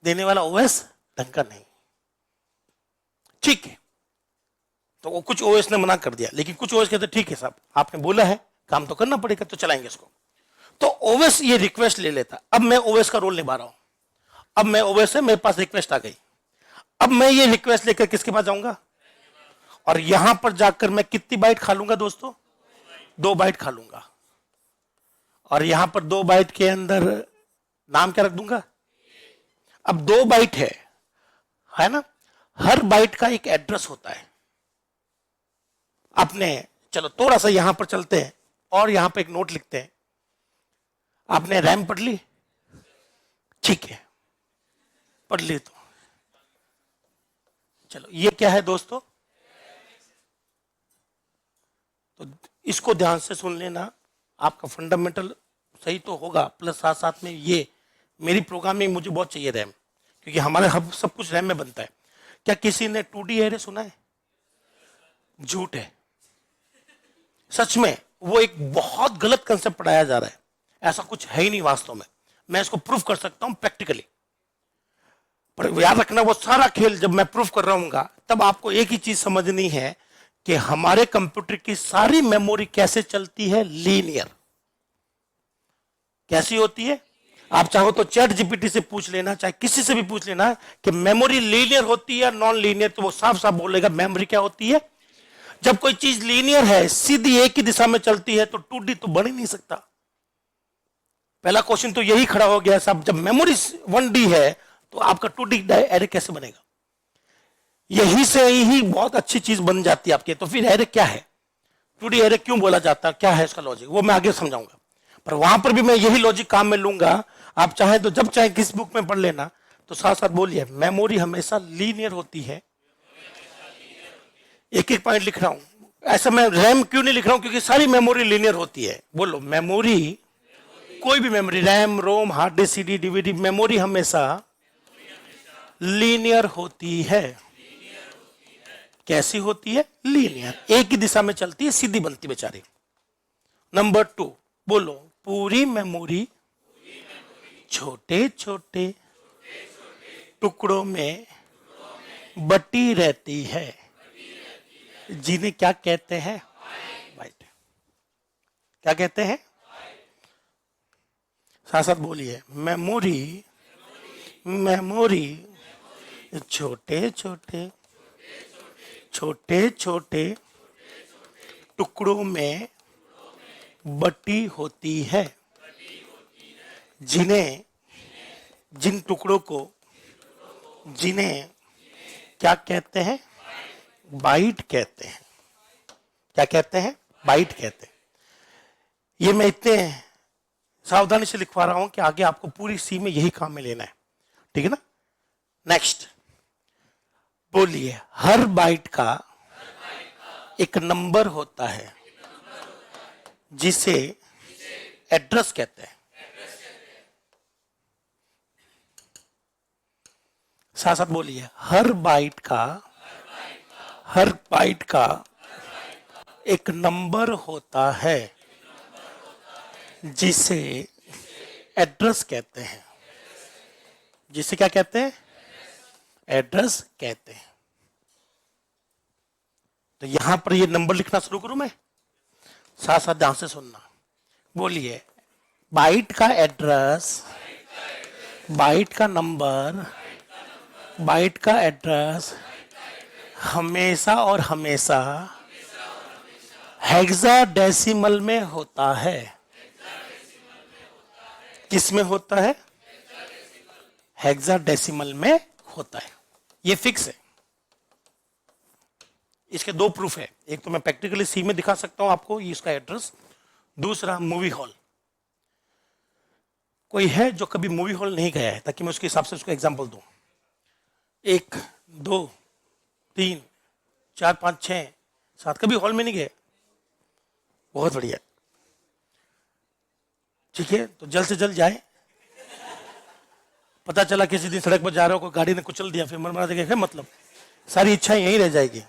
[SPEAKER 1] देने वाला ओएस ढंग का नहीं, ठीक है। तो वो कुछ ओएस ने मना कर दिया, लेकिन कुछ ओएस कहते ठीक है साहब, आपने बोला है, काम तो करना पड़ेगा, तो चलाएंगे इसको। तो ओएस ये रिक्वेस्ट ले लेता, अब मैं ओएस का रोल निभा रहा हूं, अब मैं ओएस से, मेरे पास रिक्वेस्ट आ गई, अब मैं ये रिक्वेस्ट लेकर किसके पास जाऊंगा, और यहां पर जाकर मैं कितनी बाइट खा लूंगा दोस्तों, 2 बाइट खा लूंगा, और यहां पर 2 बाइट के अंदर नाम क्या रख दूंगा। अब 2 बाइट है ना, हर बाइट का एक एड्रेस होता है। आपने, चलो थोड़ा सा यहां पर चलते हैं, और यहां पर एक नोट लिखते हैं, आपने रैम पढ़ ली, ठीक है, पढ़ ली, तो चलो ये क्या है दोस्तों, तो इसको ध्यान से सुन लेना, आपका फंडामेंटल सही तो होगा, प्लस साथ साथ में ये मेरी प्रोग्रामिंग, मुझे बहुत चाहिए रैम, क्योंकि हमारे सब कुछ रैम में बनता है। क्या किसी ने 2D एरे सुना है? झूठ है, सच में वो एक बहुत गलत कंसेप्ट पढ़ाया जा रहा है, ऐसा कुछ है ही नहीं वास्तव में, मैं इसको प्रूफ कर सकता हूं प्रैक्टिकली। पर याद रखना, वो सारा खेल जब मैं प्रूफ कर रहा हूँ, तब आपको एक ही चीज समझनी है कि हमारे कंप्यूटर की सारी मेमोरी कैसे चलती है, लीनियर। कैसी होती है? आप चाहो तो चैट जीपीटी से पूछ लेना, चाहे किसी से भी पूछ लेना कि मेमोरी लीनियर होती है नॉन लीनियर, तो वो साफ साफ बोलेगा मेमोरी क्या होती है। जब कोई चीज लीनियर है, सीधी एक ही दिशा में चलती है, तो 2D तो बन ही नहीं सकता। पहला क्वेश्चन तो यही खड़ा हो गया साहब, जब मेमोरी 1D है तो आपका 2D एरे कैसे बनेगा। यही से ही बहुत अच्छी चीज बन जाती है आपके। तो फिर एरे क्या है, 2D एरे क्यों बोला जाता है, क्या है इसका लॉजिक, वो मैं आगे समझाऊंगा। पर वहां पर भी मैं यही लॉजिक काम में लूंगा। आप चाहे तो जब चाहे किस बुक में पढ़ लेना, तो साथ साथ बोलिए मेमोरी हमेशा लीनियर होती है। एक एक पॉइंट लिख रहा हूं, ऐसा मैं रैम क्यों नहीं लिख रहा हूं, क्योंकि सारी मेमोरी लीनियर होती है। बोलो मेमोरी, कोई भी memory, RAM, ROM, hard disk, CD, DVD, memory हमेशा लीनियर होती है। कैसी होती है? लीनियर, एक ही दिशा में चलती है, सीधी बनती बेचारी। नंबर 2 बोलो, पूरी मेमोरी छोटे छोटे टुकड़ों में बटी रहती है, जिन्हें क्या कहते हैं? बाइट। क्या कहते हैं? साथ साथ बोलिए, मेमोरी, मेमोरी छोटे छोटे छोटे छोटे टुकड़ों में बटी होती है, जिन्हें, जिन टुकड़ों को, जिन्हें क्या कहते हैं? बाइट कहते हैं। क्या कहते हैं? बाइट कहते हैं। ये मैं इतने सावधानी से लिखवा रहा हूं कि आगे आपको पूरी सी में यही काम में लेना है, ठीक है ना। नेक्स्ट बोलिए, हर बाइट का एक नंबर होता है, जिसे एड्रेस कहते हैं। साथ साथ बोलिए, हर बाइट का, हर बाइट का एक नंबर होता है, जिसे एड्रेस कहते हैं। जिसे क्या कहते हैं? एड्रेस कहते हैं। तो यहां पर ये नंबर लिखना शुरू करूं मैं, साथ साथ ध्यान से सुनना। बोलिए, बाइट का एड्रेस, बाइट का नंबर, बाइट का एड्रेस हमेशा और हमेशा हेक्साडेसिमल में होता है। किस में होता है? हेक्साडेसिमल में होता है, ये फिक्स है। इसके दो प्रूफ है, एक तो मैं प्रैक्टिकली सी में दिखा सकता हूं आपको ये इसका एड्रेस, दूसरा मूवी हॉल। कोई है जो कभी मूवी हॉल नहीं गया है, ताकि मैं उसके हिसाब से उसको एग्जांपल दूं। 1 2 3 4 5 6 7 कभी हॉल में नहीं गए? बहुत बढ़िया, ठीक है। तो जल्द से जल्द जाए। पता चला किसी दिन सड़क पर जा रहे हो, कोई गाड़ी ने कुचल दिया, फिर मन बना देगा, मतलब सारी इच्छाएं यहीं रह जाएगी।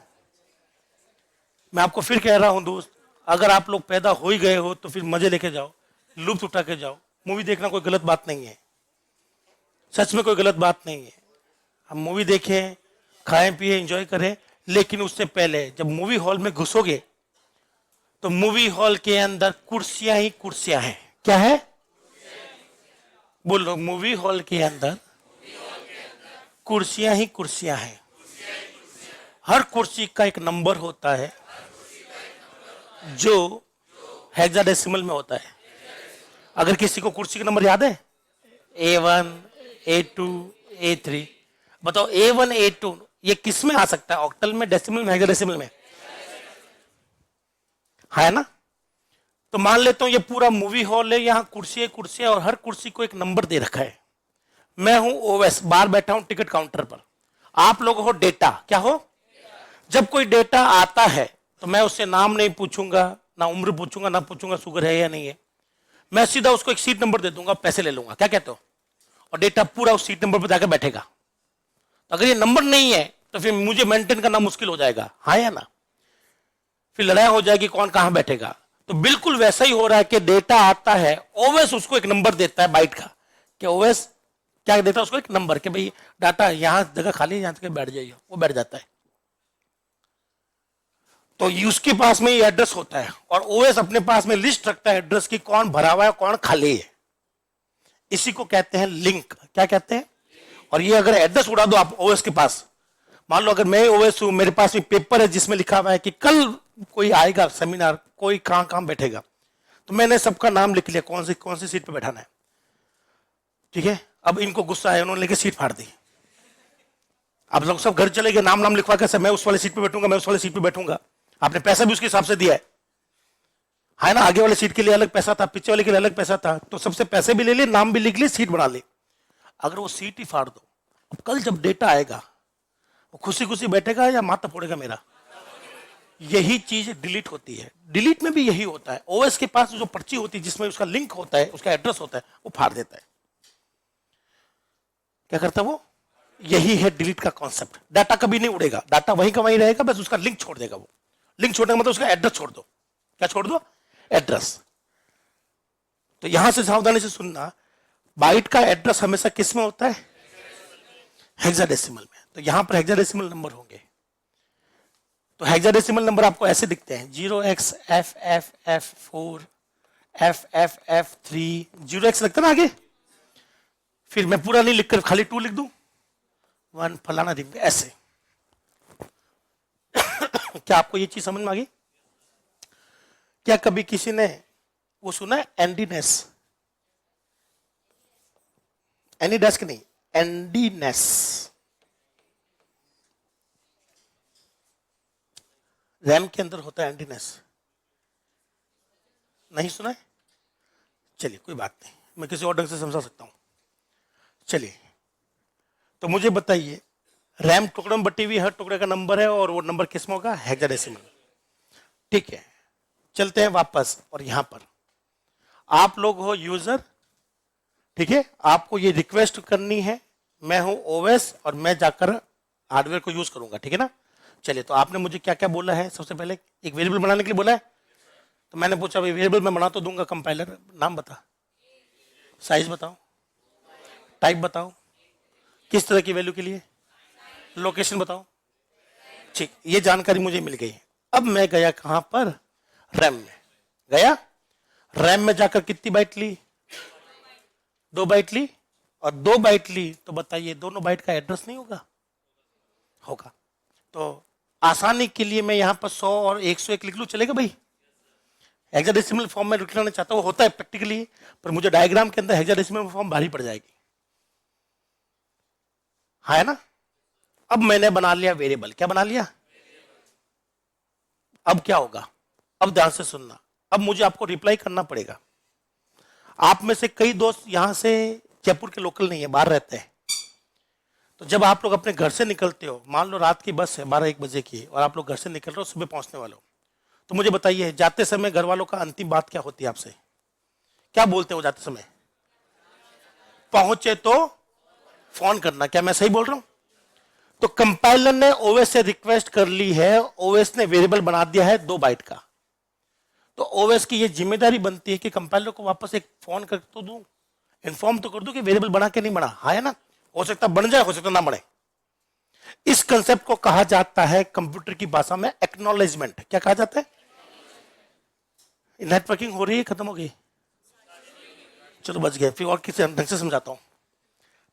[SPEAKER 1] मैं आपको फिर कह रहा हूं दोस्त, अगर आप लोग पैदा हो ही गए हो तो फिर मजे लेके जाओ, लुत्फ उठा के जाओ। मूवी देखना कोई गलत बात नहीं है, सच में कोई गलत बात नहीं है। हम मूवी देखें, खाएं पिए, एंजॉय करें, लेकिन उससे पहले जब मूवी हॉल में घुसोगे तो मूवी हॉल के अंदर कुर्सियां ही कुर्सियां हैं। क्या है? बोलो, मूवी हॉल के अंदर कुर्सियां ही कुर्सियां हैं। हर कुर्सी का एक नंबर होता है जो हेक्साडेसिमल में होता है। अगर किसी को कुर्सी का नंबर याद है, A1 A2 A3, बताओ A1 A2 ये किस में आ सकता है? ऑक्टल में, डेसिमल में, हेक्साडेसिमल में? है ना? तो मान लेता हूं ये पूरा मूवी हॉल है, यहां कुर्सी कुर्सी और हर कुर्सी को एक नंबर दे रखा है। मैं हूं ओएस, बाहर बैठा हूं टिकट काउंटर पर। आप लोग हो डेटा। क्या हो? जब कोई डेटा आता है तो मैं उससे नाम नहीं पूछूंगा, ना उम्र पूछूंगा, ना पूछूंगा शुगर है या नहीं है। मैं सीधा उसको एक सीट नंबर दे दूंगा, पैसे ले लूंगा। क्या कहते हो? और डेटा पूरा उस सीट नंबर पर जाकर बैठेगा। तो अगर ये नंबर नहीं है तो फिर मुझे मेंटेन करना मुश्किल हो जाएगा, हाँ या ना? फिर लड़ाई हो जाएगी कौन कहां बैठेगा। तो बिल्कुल वैसा ही हो रहा है कि डेटा आता है, ओएस उसको एक नंबर देता है बाइट का, कि ओएस क्या देता है उसको? एक नंबर, कि भाई डाटा यहां जगह खाली है, यहां तक बैठ जाइए, वो बैठ जाता है। तो उसके पास में ये एड्रेस होता है, और ओएस अपने पास में लिस्ट रखता है एड्रेस की, कौन भरा हुआ है कौन खाली है। इसी को कहते हैं लिंक। क्या कहते हैं? और ये अगर एड्रेस उड़ा दो आप ओएस के पास, मान लो अगर मैं ओएस हूं, मेरे पास में पेपर है जिसमें लिखा हुआ है कि कल कोई आएगा सेमिनार, कोई कहां कहां बैठेगा, तो मैंने सबका नाम लिख लिया, कौन सी सीट पे बैठाना है। ठीक है, अब इनको गुस्सा है, उन्होंने लेके सीट फाड़ दी। आप लोग सब घर चले गए, नाम लिखवा कर, मैं उस वाले सीट पे बैठूंगा, मैं उस वाले सीट पे बैठूंगा। आपने पैसा भी उसके हिसाब से दिया है ना? आगे वाले सीट के लिए अलग पैसा था, पीछे वाले के लिए अलग पैसा था, तो सबसे पैसे भी ले लिए, नाम भी लिख लिए, सीट बना ली। अगर वो सीट ही फाड़ दो, अब कल जब डेटा आएगा वो खुशी खुशी बैठेगा या माथा फोड़ेगा मेरा? यही चीज डिलीट होती है। डिलीट में भी यही होता है, ओएस के पास जो पर्ची होती है जिसमें उसका लिंक होता है, उसका एड्रेस होता है, वो फाड़ देता है। क्या करता है वो? यही है डिलीट का कॉन्सेप्ट। डाटा कभी नहीं उड़ेगा, डाटा वहीं का वहीं रहेगा, बस उसका लिंक छोड़ देगा। वो लिंक छोड़ने का मतलब उसका एड्रेस छोड़ दो। क्या छोड़ दो? एड्रेस। तो यहां से सावधानी से सुनना, बाइट का एड्रेस हमेशा किस में होता है? हेक्साडेसिमल में। तो यहां पर हेक्साडेसिमल नंबर होंगे। तो हेक्साडेसिमल नंबर आपको ऐसे दिखते हैं, 0xFFF4 FFF3, 0x लगता ना आगे। फिर मैं पूरा नहीं लिखकर खाली 2 लिख दूं, 1 फलाना दिन ऐसे। क्या आपको ये चीज समझ में आ गई? क्या कभी किसी ने वो सुना है एंडीनेस? एनी डेस्क नहीं, एंडीनेस। रैम के अंदर होता है एंडीनेस। नहीं सुना है? चलिए कोई बात नहीं, मैं किसी और ढंग से समझा सकता हूं। चलिए, तो मुझे बताइए, रैम टुकड़ों में बटी हुई हर टुकड़े का नंबर है, और वो नंबर किस में होगा? हेक्साडेसिमल। ठीक है, चलते हैं वापस। और यहां पर आप लोग हो यूजर, ठीक है, आपको ये रिक्वेस्ट करनी है, मैं हूं ओएस और मैं जाकर हार्डवेयर को यूज करूंगा। ठीक है ना? चलिए, तो आपने मुझे क्या क्या बोला है? सबसे पहले एक वेरिएबल बनाने के लिए बोला है, तो मैंने पूछा भाई वेरिएबल मैं बना तो दूंगा, कंपाइलर नाम बता, साइज बताओ, टाइप बताओ, किस तरह की वैल्यू के लिए, लोकेशन बताओ। ठीक, ये जानकारी मुझे मिल गई। अब मैं गया कहां पर, रैम में गया, रैम में जाकर कितनी बाइट ली, 2 बाइट ली, और 2 बाइट ली तो बताइए दोनों बाइट का एड्रेस नहीं होगा, होगा। तो आसानी के लिए मैं यहां पर 100 और 101 लिख लूं, चलेगा भाई? हेक्साडेसिमल फॉर्म में लिखना चाहता हूं, होता है प्रैक्टिकली, पर मुझे डायग्राम के अंदर हेक्साडेसिमल फॉर्म भारी पड़ जाएगी, है ना। अब मैंने बना लिया वेरिएबल, क्या बना लिया, अब क्या होगा, अब ध्यान से सुनना, अब मुझे आपको रिप्लाई करना पड़ेगा। आप में से कई दोस्त यहां से जयपुर के लोकल नहीं है, बाहर रहते हैं, तो जब आप लोग अपने घर से निकलते हो, मान लो रात की बस है 12-1 बजे की, और आप लोग घर से निकल रहे हो, सुबह पहुंचने वाले हो, तो मुझे बताइए जाते समय घर वालों का अंतिम बात क्या होती है आपसे, क्या बोलते हो जाते समय, पहुंचे तो फोन करना, क्या मैं सही बोल रहा हूं? तो कंपाइलर ने ओएस से रिक्वेस्ट कर ली है, ओएस ने वेरिएबल बना दिया है 2 बाइट का, तो ओएस की ये जिम्मेदारी बनती है कि कंपाइलर को वापस एक फोन कर तो दूं, इन्फॉर्म तो कर दूं कि वेरिएबल बना के नहीं बना, है ना। हो सकता बन जाए, हो सकता ना बने। इस कंसेप्ट को कहा जाता है कंप्यूटर की भाषा में एक्नॉलेजमेंट। क्या कहा जाता है? नेटवर्किंग हो रही है, खत्म हो गई, चलो बच गए, फिर और किसी ढंग से समझाता हूं।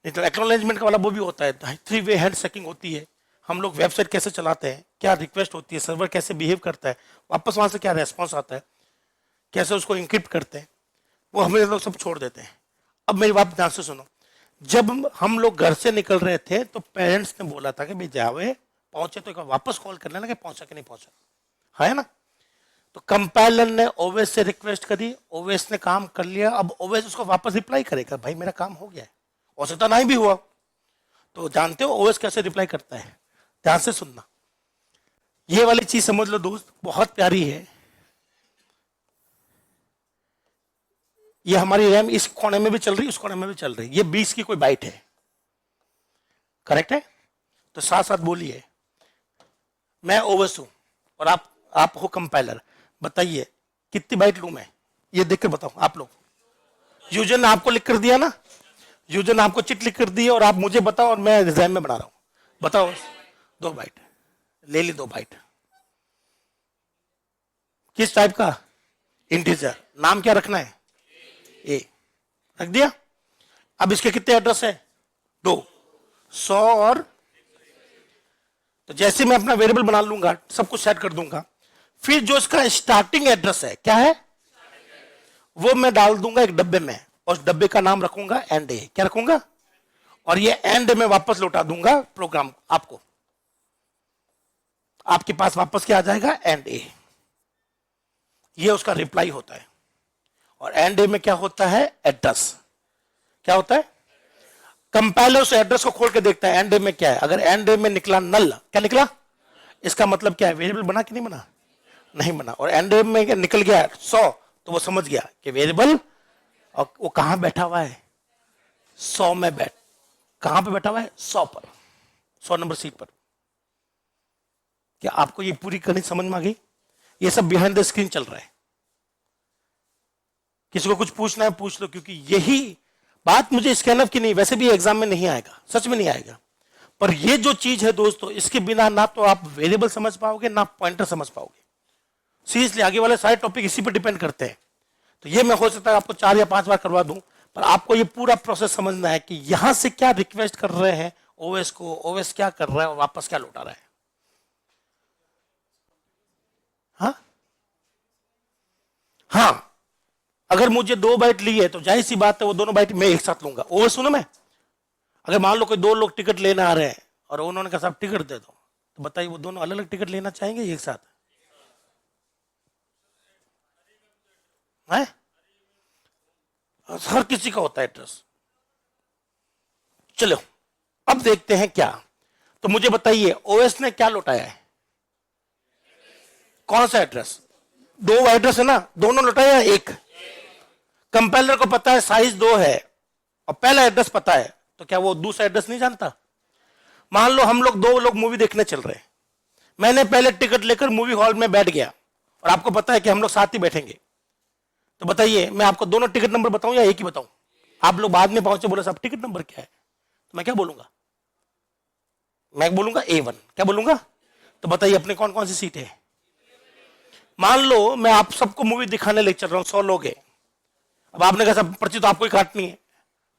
[SPEAKER 1] नहीं तो एक्नॉलेजमेंट का वाला वो भी होता है, 3 वे हैंड शेकिंग होती है, हम लोग वेबसाइट कैसे चलाते हैं, क्या रिक्वेस्ट होती है, सर्वर कैसे बिहेव करता है, वापस वहां से क्या रेस्पॉन्स आता है, कैसे उसको इंक्रिप्ट करते हैं, वो हमें लोग सब छोड़ देते हैं। अब मेरी बात ध्यान से सुनो, जब हम लोग घर से निकल रहे थे तो पेरेंट्स ने बोला था कि भाई जावे, पहुंचे तो एक बार वापस कॉल कर लेना कि पहुंचा कि नहीं पहुंचा, है ना। तो कंपाइलर ने ओवेस से रिक्वेस्ट करी, ओवेस ने काम कर लिया, अब ओवेस उसको वापस रिप्लाई करेगा, भाई मेरा काम हो गया है, हो सकता नहीं भी हुआ। तो जानते हो ओवेस कैसे रिप्लाई करता है? ध्यान से सुनना, ये वाली चीज समझ लो दोस्त, बहुत प्यारी है। ये हमारी रैम इस कोने में भी चल रही, उस कोने में भी चल रही, ये 20 की कोई बाइट है, करेक्ट है? तो साथ साथ बोलिए, मैं ओवेस हूं और आप हो कंपाइलर, बताइए कितनी बाइट लूं मैं, ये देखकर बताओ आप लोग। यूजर ने आपको लिख कर दिया ना, यूजर ने आपको चिट लिख कर दी और आप मुझे बताओ, और मैं रैम में बना रहा हूं, बताओ। 2 बाइट ले ली, 2 बाइट किस टाइप का, इंटीजर, नाम क्या रखना है, ए, रख दिया। अब इसके कितने एड्रेस है, 2, 100 और, तो जैसे मैं अपना वेरिएबल बना लूंगा, सब कुछ सेट कर दूंगा, फिर जो इसका स्टार्टिंग एड्रेस है, क्या है, वो मैं डाल दूंगा एक डब्बे में, और उस डब्बे का नाम रखूंगा एंड ए, क्या रखूंगा, और ये एंड में वापस लौटा दूंगा प्रोग्राम आपको, आपके पास वापस क्या आ जाएगा, एंड ए, ये उसका रिप्लाई होता है। और एंड ए में क्या होता है, एड्रेस, क्या होता है, कंपाइलर उस एड्रेस को खोल के देखता है एंड ए में क्या है, अगर एंड ए में निकला नल, क्या निकला, इसका मतलब क्या है, वेरिएबल बना कि नहीं बना, नहीं बना, और एंड ए में निकल गया 100, तो वो समझ गया कि वेरिएबल, और वो कहां बैठा हुआ है, 100 में कहां पे बैठा हुआ है, 100 पर, 100 नंबर सीट पर। क्या आपको ये पूरी कहानी समझ में आ गई? ये सब बिहाइंड द स्क्रीन चल रहा है, किसी को कुछ पूछना है पूछ लो, क्योंकि यही बात मुझे स्कैनअप की नहीं, वैसे भी एग्जाम में नहीं आएगा, सच में नहीं आएगा, पर ये जो चीज है दोस्तों, इसके बिना ना तो आप वेरिएबल समझ पाओगे, ना पॉइंटर समझ पाओगे। सीरियसली आगे वाले सारे टॉपिक इसी पर डिपेंड करते हैं। तो ये मैं हो सकता है आपको 4 या 5 बार करवा दूं, पर आपको ये पूरा प्रोसेस समझना है कि यहां से क्या रिक्वेस्ट कर रहे हैं ओएस को, ओएस क्या कर रहा है और वापस क्या लौटा रहा है। हाँ, अगर मुझे 2 बाइट ली है तो जाहिर सी बात है वो दोनों बाइट मैं एक साथ लूंगा। ओएस सुनो, मैं अगर मान लो कोई 2 लोग टिकट लेने आ रहे हैं और उन्होंने कहा साहब टिकट दे दो, तो बताइए वो दोनों अलग अलग टिकट लेना चाहेंगे एक साथ, है? हर किसी का होता है एड्रेस। चलो अब देखते हैं क्या, तो मुझे बताइए ओएस ने क्या लौटाया है, कौन सा एड्रेस, 2 एड्रेस है ना, दोनों लौटाया एक। कंपाइलर को पता है साइज 2 है और पहला एड्रेस पता है, तो क्या वो दूसरा एड्रेस नहीं जानता? मान लो हम लोग 2 लोग मूवी देखने चल रहे हैं, मैंने पहले टिकट लेकर मूवी हॉल में बैठ गया और आपको पता है कि हम लोग साथ ही बैठेंगे, तो बताइए मैं आपको दोनों टिकट नंबर बताऊं या एक ही बताऊं? आप लोग बाद में पहुंचे, बोले साहब टिकट नंबर क्या है, तो मैं क्या बोलूंगा, मैं बोलूंगा A1, क्या बोलूंगा? तो बताइए अपने कौन कौन सी सीट है, मान लो मैं आप सबको मूवी दिखाने ले चल रहा हूं, 100 लोग हैं। अब आपने कहा सब पर्ची तो आपको ही काटनी है,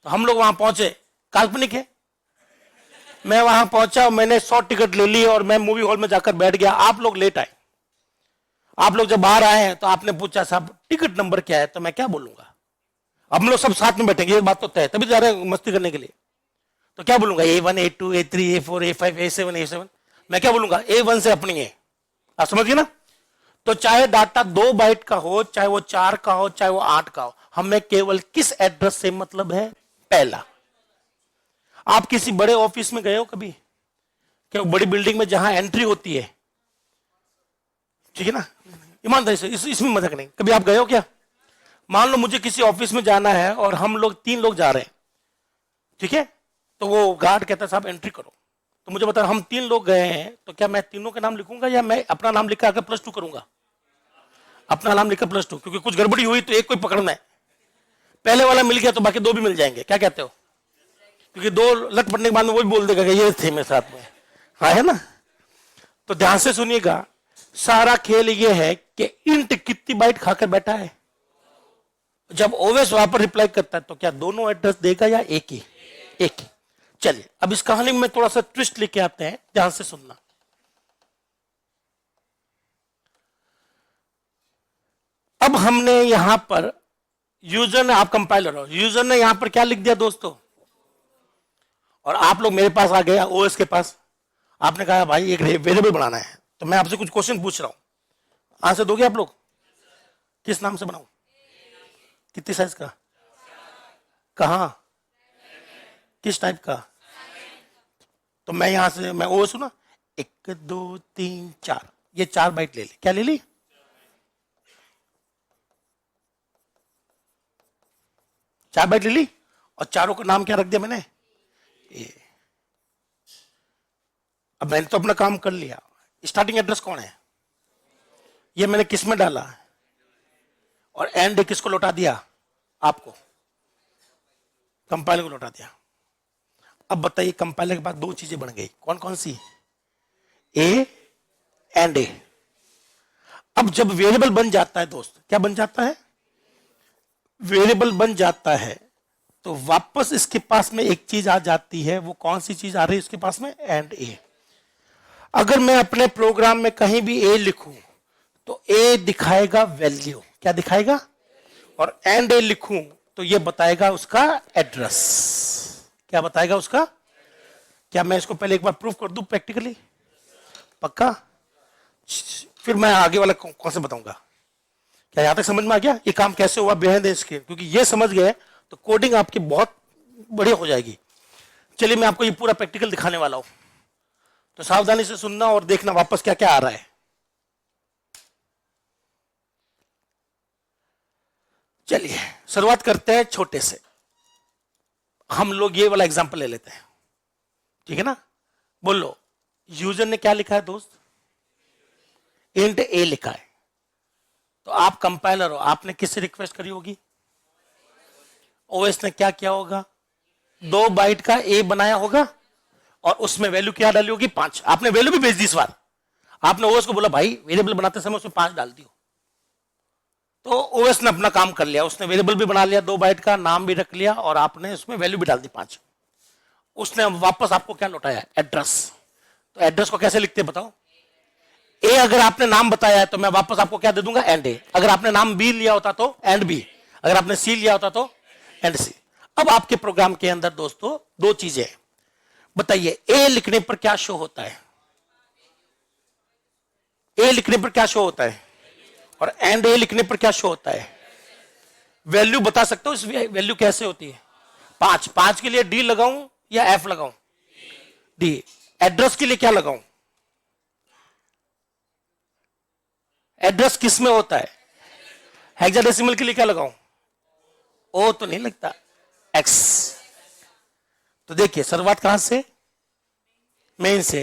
[SPEAKER 1] तो हम लोग वहां पहुंचे, काल्पनिक है। मैं वहां पहुंचा और मैंने 100 टिकट ले ली और मैं मूवी हॉल में जाकर बैठ गया। आप लोग लेट आए। आप लोग जब बाहर आए हैं तो आपने पूछा साहब टिकट नंबर क्या है, तो मैं क्या बोलूंगा? अब हम लोग सब साथ में बैठेंगे, ये बात तो तय है, तभी जा रहे हैं मस्ती करने के लिए। तो क्या बोलूंगा? A1 A2 A3 A4 A5 A7 A7, मैं क्या बोलूंगा? A1 से अपनी है। आप समझिए ना? तो चाहे डाटा 2 बाइट का हो, चाहे वो 4 का हो, चाहे वो 8 का हो, हमें केवल किस एड्रेस से मतलब है? पहला। आप किसी बड़े ऑफिस में गए हो कभी? क्या बड़ी बिल्डिंग में जहां एंट्री होती है, ठीक है ना, ईमानदारी से, इसमें मजाक नहीं, कभी आप गए हो क्या? मान लो मुझे किसी ऑफिस में जाना है और हम लोग 3 लोग जा रहे हैं, ठीक है, तो वो गार्ड कहता है साहब एंट्री करो। तो मुझे बता, हम 3 लोग गए हैं, तो क्या मैं तीनों के नाम लिखूंगा या मैं अपना नाम लिखकर आगे +2 करूंगा? अपना नाम लिखकर +2, क्योंकि कुछ गड़बड़ी हुई तो एक कोई पकड़ना है। पहले वाला मिल गया तो बाकी 2 भी मिल जाएंगे, क्या कहते हो? क्योंकि 2 लट पड़ने के बाद में वो भी बोल देगा कि ये थे मेरे साथ में। हाँ, है ना? तो ध्यान से सुनिएगा, सारा खेल ये है कि इंट कितनी बाइट खाकर बैठा है। जब ओवेस वहां पर रिप्लाई करता है तो क्या दोनों एड्रेस देगा या एक ही? एक ही। चलिए अब इस कहानी में थोड़ा सा ट्विस्ट लेके आते हैं, ध्यान से सुनना। अब हमने यहां पर यूजर ने, आप कंपाइलर हो, यूजर ने यहां पर क्या लिख दिया दोस्तों, और आप लोग मेरे पास आ गए ओएस के पास। आपने कहा भाई एक वेरिएबल बनाना है, तो मैं आपसे कुछ क्वेश्चन पूछ रहा हूं, आंसर दोगे आप लोग? किस नाम से बनाऊं? कितनी साइज का? कहां? किस टाइप का? तो मैं यहां से, मैं ओएस हूं ना, 1 2 3 4, ये 4 बाइट ले ली। क्या ले ली? 4 बाइट ले ली, और चारों का नाम क्या रख दिया मैंने? ए। अब मैंने तो अपना काम कर लिया। स्टार्टिंग एड्रेस कौन है? ये मैंने किस में डाला, और एंड किसको लौटा दिया? आपको, कंपाइलर को लौटा दिया। अब बताइए, कंपाइलर के बाद 2 चीजें बन गई, कौन कौन सी? ए एंड ए। अब जब वेरिएबल बन जाता है दोस्त, क्या बन जाता है? वेरिएबल बन जाता है, तो वापस इसके पास में एक चीज आ जाती है। वो कौन सी चीज आ रही है इसके पास में? एंड ए। अगर मैं अपने प्रोग्राम में कहीं भी ए लिखूं तो ए दिखाएगा वैल्यू, क्या दिखाएगा? और एंड ए लिखूं तो ये बताएगा उसका एड्रेस। क्या बताएगा उसका? क्या मैं इसको पहले एक बार प्रूफ कर दूं प्रैक्टिकली? पक्का? फिर मैं आगे वाला कौन से बताऊंगा। क्या यहां तक समझ में आ गया ये काम कैसे हुआ बिहाइंड द स्क्रीन? क्योंकि ये समझ गए तो कोडिंग आपकी बहुत बढ़िया हो जाएगी। चलिए मैं आपको ये पूरा प्रैक्टिकल दिखाने वाला हूं, तो सावधानी से सुनना और देखना वापस क्या क्या आ रहा है। चलिए शुरुआत करते हैं छोटे से। हम लोग ये वाला एग्जांपल ले लेते हैं, ठीक है ना? बोलो, यूजर ने क्या लिखा है दोस्त? इंट ए लिखा है। तो आप कंपाइलर हो, आपने किससे रिक्वेस्ट करी होगी? ओएस ने क्या किया होगा? 2 बाइट का ए बनाया होगा, और उसमें वैल्यू क्या डाली होगी? 5। आपने वैल्यू भी भेज दी इस बार। आपने ओएस को बोला भाई वेरिएबल बनाते समय उसमें 5 डाल दियो। तो ओएस ने अपना काम कर लिया, उसने वेरिएबल भी बना लिया 2 बाइट का, नाम भी रख लिया, और आपने उसमें वैल्यू भी डाल दी 5। उसने वापस आपको क्या लौटाया? एड्रेस। तो एड्रेस को कैसे लिखते हैं बताओ? ए अगर आपने नाम बताया है तो मैं वापस आपको क्या दे दूंगा? एंड ए। अगर आपने नाम बी लिया होता तो एंड बी, अगर आपने सी लिया होता तो एंड सी। अब आपके प्रोग्राम के अंदर दोस्तों 2 चीजें, बताइए ए लिखने पर क्या शो होता है? ए लिखने पर क्या शो होता है? और एंड ए लिखने पर क्या शो होता है? वैल्यू बता सकते हो इस वैल्यू कैसे होती है? 5। 5 के लिए डी लगाऊं या एफ लगाऊं? डी। एड्रेस के लिए क्या लगाऊं? एड्रेस किस में होता है? हेक्साडेसिमल के लिए क्या लगाऊं? ओ तो नहीं लगता, एक्स। तो देखिए शुरुआत कहां से? मेन से।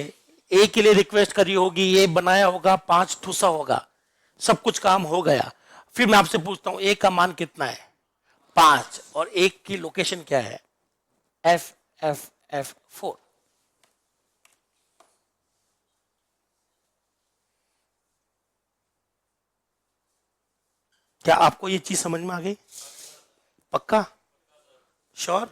[SPEAKER 1] ए के लिए रिक्वेस्ट करी होगी, ये बनाया होगा, 5 ठूसा होगा, सब कुछ काम हो गया। फिर मैं आपसे पूछता हूं ए का मान कितना है? 5, और एक की लोकेशन क्या है? F F F 4। क्या आपको ये चीज समझ में आ गई? पक्का? श्योर?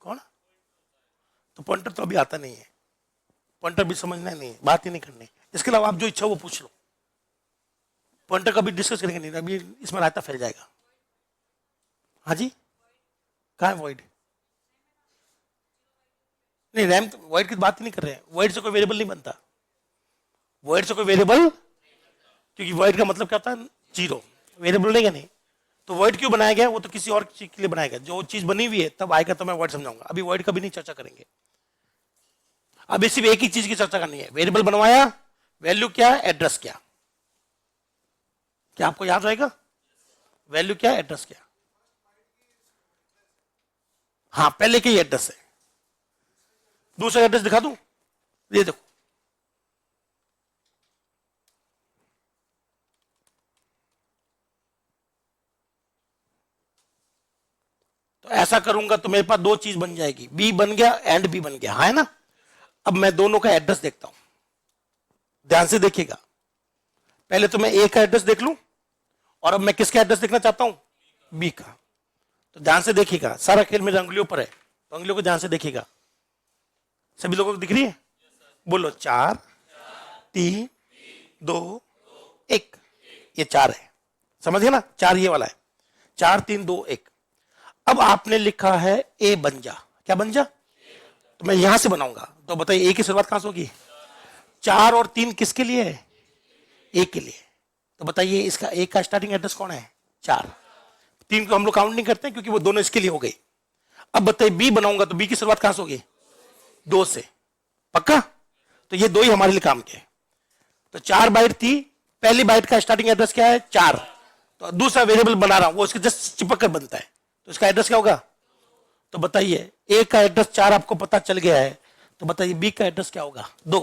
[SPEAKER 1] कौन? तो पॉइंटर तो अभी आता नहीं है, पॉइंटर भी समझना नहीं है, बात ही नहीं करनी। इसके अलावा आप जो इच्छा वो पूछ लो, पॉइंटर का भी डिस्कस करेंगे नहीं, अभी इसमें रायता फैल जाएगा। हाँ जी, कहाँ है वॉइड? नहीं, रैम तो वॉइड की बात ही नहीं कर रहे हैं, वॉइड से कोई वेरिएबल नहीं बनता, वॉइड से कोई वेरिएबल, क्योंकि वॉइड का मतलब क्या होता है? जीरो, वेरिएबल नहीं है नहीं। तो वॉइड क्यों बनाया गया? वो तो किसी और चीज के लिए बनाया गया, जो चीज बनी हुई है तब आएगा तो मैं वॉइड समझाऊंगा, अभी वॉइड का भी नहीं चर्चा करेंगे। अभी सिर्फ एक ही चीज की चर्चा करनी है, वेरिएबल बनवाया, वैल्यू क्या है, एड्रेस क्या। क्या आपको याद रहेगा? वैल्यू क्या है, एड्रेस क्या? हाँ, पहले के ही एड्रेस है। दूसरा एड्रेस दिखा दूं? ये देखो, तो ऐसा करूंगा तो मेरे पास दो चीज बन जाएगी, बी बन गया एंड बी बन गया, है ना। अब मैं दोनों का एड्रेस देखता हूं, ध्यान से देखिएगा। पहले तो मैं ए का एड्रेस देख लूं, और अब मैं किसका एड्रेस देखना चाहता हूं? बी का। तो ध्यान से देखिएगा, सारा खेल मेरे अंगुलियों पर है, तो अंगुलियों को ध्यान से देखिएगा। सभी लोगों को दिख रही है? बोलो, 4 3 2 1। ये 4 है, समझ गए ना? 4 ये वाला है, 4 3 2 1। अब आपने लिखा है ए बन जा, क्या बन जा? तो मैं यहां से बनाऊंगा, तो बताइए ए की शुरुआत कहां से होगी? 4 और 3 किसके लिए है? ए के लिए। तो बताइए इसका ए का स्टार्टिंग एड्रेस कौन है? 4। 3 को हम लोग काउंट नहीं करते क्योंकि वो दोनों इसके लिए हो गई। अब बताइए बी बनाऊंगा तो बी की शुरुआत कहां से होगी? 2 से, पक्का? तो ये 2 ही हमारे लिए काम के। तो 4 बाइट थी, पहली बाइट का स्टार्टिंग एड्रेस क्या है? 4। तो दूसरा वेरिएबल बना रहा हूं, वो इसके जस्ट चिपक कर बनता है, तो इसका एड्रेस क्या होगा? तो बताइए ए का एड्रेस 4 आपको पता चल गया है, तो बताइए बी का एड्रेस क्या होगा? 2।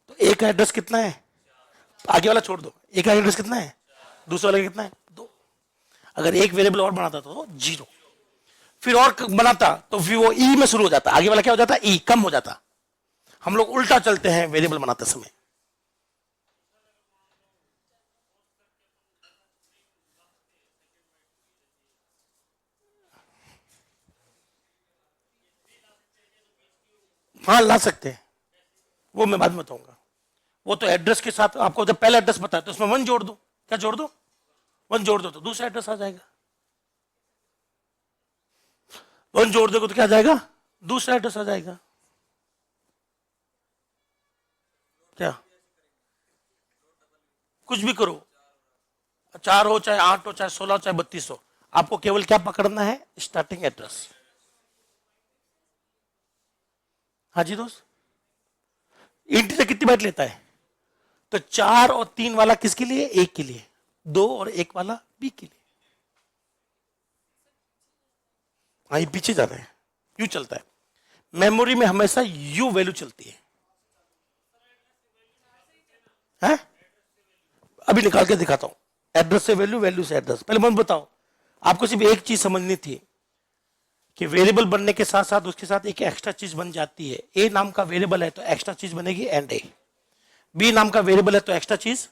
[SPEAKER 1] तो ए का एड्रेस कितना है? आगे वाला छोड़ दो, ए का एड्रेस कितना है? दूसरे वाला कितना है? 2। अगर एक वेरिएबल और बनाता तो 0, फिर और बनाता तो फिर वो ई में शुरू हो जाता, आगे वाला क्या हो जाता? ई, कम हो जाता। हम लोग उल्टा चलते हैं वेरिएबल बनाते समय। हाँ, ला सकते हैं, वो मैं बाद में बताऊंगा। वो तो एड्रेस के साथ आपको जब पहला एड्रेस बताया तो उसमें 1 जोड़ दो, क्या जोड़ दो? 1 जोड़ दो तो दूसरा एड्रेस आ जाएगा। 1 जोड़ दोगे तो क्या आ जाएगा? दूसरा एड्रेस आ जाएगा। क्या? कुछ भी करो, 4 हो चाहे 8 हो चाहे 16 हो चाहे 32 हो, आपको केवल क्या पकड़ना है? Starting address. हाँ जी दोस्त, इंटीजर कितनी बाइट लेता है? तो 4 और 3 वाला किसके लिए? एक के लिए। 2 और 1 वाला बी के लिए। हाँ, ये पीछे जा रहे हैं, यू चलता है मेमोरी में, हमेशा यू वैल्यू चलती है। हैं? अभी निकाल के दिखाता हूं, एड्रेस से वैल्यू, वैल्यू से एड्रेस। पहले मुझे बताओ, आपको सिर्फ एक चीज समझनी थी कि वेरिएबल बनने के साथ साथ उसके साथ एक एक्स्ट्रा चीज बन जाती है। ए नाम का वेरिएबल है तो एक्स्ट्रा चीज बनेगी एंड ए। बी नाम का वेरिएबल है तो एक्स्ट्रा चीज,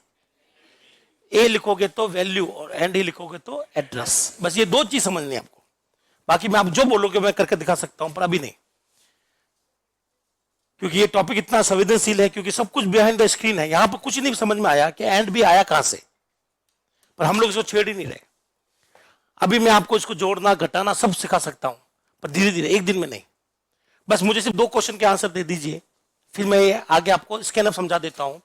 [SPEAKER 1] ए लिखोगे तो वैल्यू और एंड ए लिखोगे तो एड्रेस। बस ये 2 चीज समझनी है आपको, बाकी मैं आप जो बोलोगे मैं करके दिखा सकता हूं, पर अभी नहीं, क्योंकि ये टॉपिक इतना संवेदनशील है, क्योंकि सब कुछ बिहाइंड द स्क्रीन है। यहां पर कुछ नहीं समझ में आया कि एंड भी आया कहां से, पर हम लोग इसको छेड़ ही नहीं रहे। अभी मैं आपको इसको जोड़ना घटाना सब सिखा सकता हूं, पर धीरे धीरे, एक दिन में नहीं। बस मुझे सिर्फ 2 क्वेश्चन के आंसर दे दीजिए, फिर मैं आगे आपको स्कैनअप समझा देता हूं।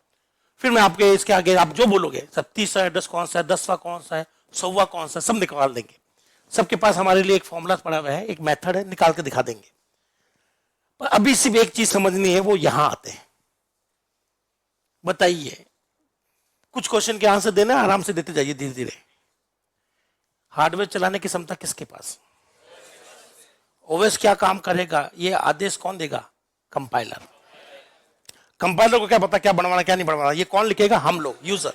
[SPEAKER 1] फिर मैं आपके इसके आगे आप जो बोलोगे, सब 30वां एड्रेस कौन सा है, 10वां कौन सा है, 100वां कौन सा है, सब निकाल देंगे। सबके पास हमारे लिए एक फॉर्मूला पड़ा हुआ है, एक मेथड है, निकाल के दिखा देंगे। पर अभी सिर्फ एक चीज समझनी है, वो यहां आते हैं। बताइए, कुछ क्वेश्चन के आंसर देना, आराम से देते जाइए धीरे धीरे। हार्डवेयर चलाने की क्षमता किसके पास? ओएस क्या काम करेगा, ये आदेश कौन देगा? कंपाइलर। कंपाइलर को क्या पता क्या बनवाना क्या नहीं बनवाना, ये कौन लिखेगा? हम लोग, यूजर।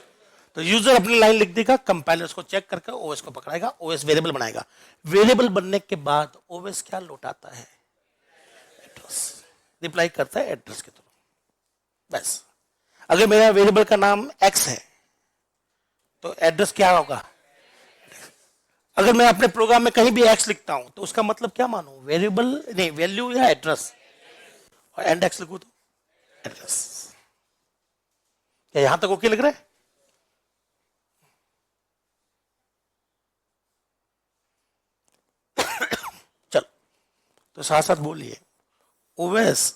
[SPEAKER 1] तो यूजर अपनी लाइन लिख देगा, कंपाइलर उसको चेक करके ओएस को पकड़ाएगा, ओएस वेरिएबल बनाएगा। वेरिएबल बनने के बाद ओएस क्या लौटाता है? एड्रेस। रिप्लाई करता है एड्रेस के थ्रू, बस। अगर मेरा वेरिएबल का नाम x है तो एड्रेस क्या होगा? अगर मैं अपने प्रोग्राम में कहीं भी x लिखता हूं तो उसका मतलब क्या मानूं? वेरिएबल नहीं, वैल्यू या एड्रेस? और एंड x लिखूं तो एड्रेस। क्या यहां तक ओके लग रहा है? चलो, तो साथ साथ बोलिए, ओएस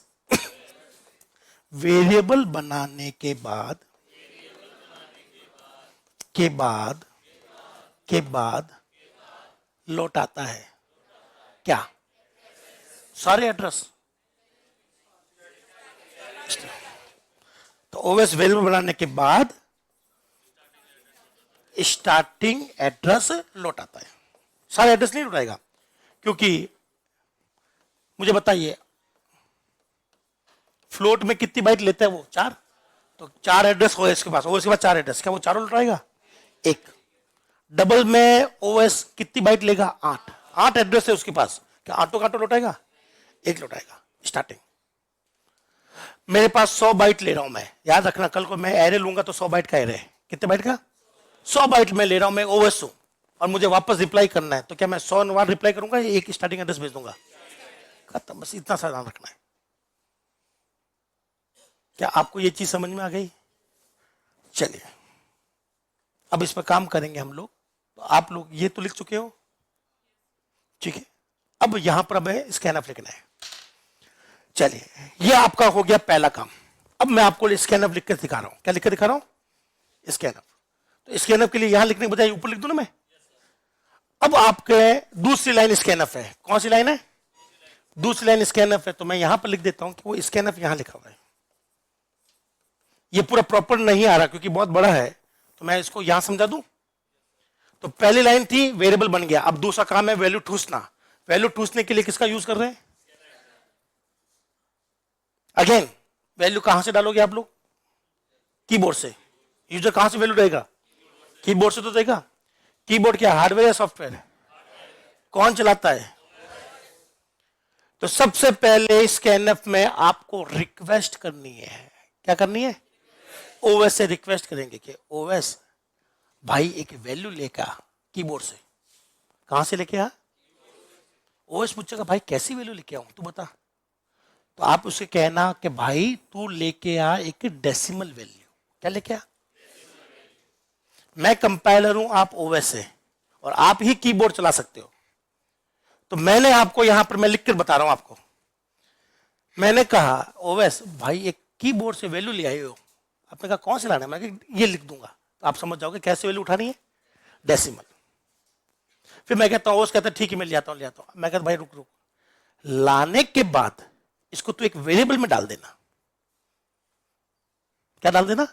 [SPEAKER 1] वेरिएबल बनाने के बाद लौटाता है क्या? सारे एड्रेस। तो ओएस वेरिएबल बनाने के बाद स्टार्टिंग एड्रेस लौटाता है, सारे एड्रेस नहीं लौटाएगा। क्योंकि मुझे बताइए, फ्लोट में कितनी बाइट लेते हैं वो? 4। तो 4 एड्रेस ओएस के पास, ओएस के पास 4 एड्रेस, क्या वो चारों लौटाएगा? 1। डबल में ओएस कितनी बाइट लेगा? 8। 8 एड्रेस है उसके पास, क्या आटो का आटो लौटाएगा? 1 लौटाएगा स्टार्टिंग। मेरे पास 100 बाइट ले रहा हूं मैं, याद रखना, कल को मैं एरे लूंगा तो 100 बाइट का एरे है। कितने बाइट का? 100 बाइट में ले रहा हूं मैं, ओएस हूं, और मुझे वापस रिप्लाई करना है, तो क्या मैं 100 बार रिप्लाई करूंगा या एक स्टार्टिंग एड्रेस भेज दूंगा? खत्म, बस इतना सा ध्यान रखना है। क्या आपको ये चीज समझ में आ गई? चलिए, अब इस पर काम करेंगे हम लोग। तो आप लोग ये तो लिख चुके हो, ठीक है। अब यहां पर हमें स्कैनफ लिखना है। चलिए, ये आपका हो गया पहला काम। अब मैं आपको स्कैनफ लिख कर दिखा रहा हूं। क्या लिख कर दिखा रहा हूं? स्कैनफ। तो स्कैनफ के लिए यहां लिखने के बजाय ऊपर लिख दो ना मैं। अब आपके दूसरी लाइन स्कैनफ है। कौन सी लाइन है? दूसरी लाइन स्कैनफ है, तो मैं यहां पर लिख देता हूं कि वो स्कैनफ यहां लिखा हुआ है। ये पूरा प्रॉपर नहीं आ रहा क्योंकि बहुत बड़ा है, तो मैं इसको यहां समझा दूं। तो पहली लाइन थी वेरिएबल बन गया, अब दूसरा काम है वैल्यू ठूसना। वैल्यू ठूसने के लिए किसका यूज कर रहे हैं? अगेन, वैल्यू कहां से डालोगे आप लोग? कीबोर्ड से। यूजर कहां से वैल्यू देगा? कीबोर्ड से तो देगा। कीबोर्ड क्या हार्डवेयर या सॉफ्टवेयर? कौन चलाता है? तो सबसे पहले स्कैनफ में आपको रिक्वेस्ट करनी है। क्या करनी है? ओएस से रिक्वेस्ट करेंगे कि ओएस भाई एक वैल्यू लेकर कीबोर्ड से। कहां से लेके आ? ओएस पूछेगा भाई कैसी वैल्यू लेके आऊं, तू बता। तो आप उसे कहना कि भाई तू लेके आ एक डेसिमल वैल्यू। क्या लेके आ? मैं कंपाइलर हूं, आप ओएस है, और आप ही कीबोर्ड चला सकते हो। तो मैंने आपको यहां पर, मैं लिखकर बता रहा हूं आपको, मैंने कहा ओएस भाई एक कीबोर्ड से वैल्यू ले आए हो। आपने कहा कौन से लाना है? मैं ये लिख दूंगा, तो आप समझ जाओगे कैसे वैल्यू उठानी है? डेसिमल। फिर मैं कहता हूं, ओएस कहता है ठीक है मैं ले आता हूं। मैं कहता भाई रुक रुक, लाने के बाद इसको तू एक वेरिएबल में डाल देना। क्या डाल देना?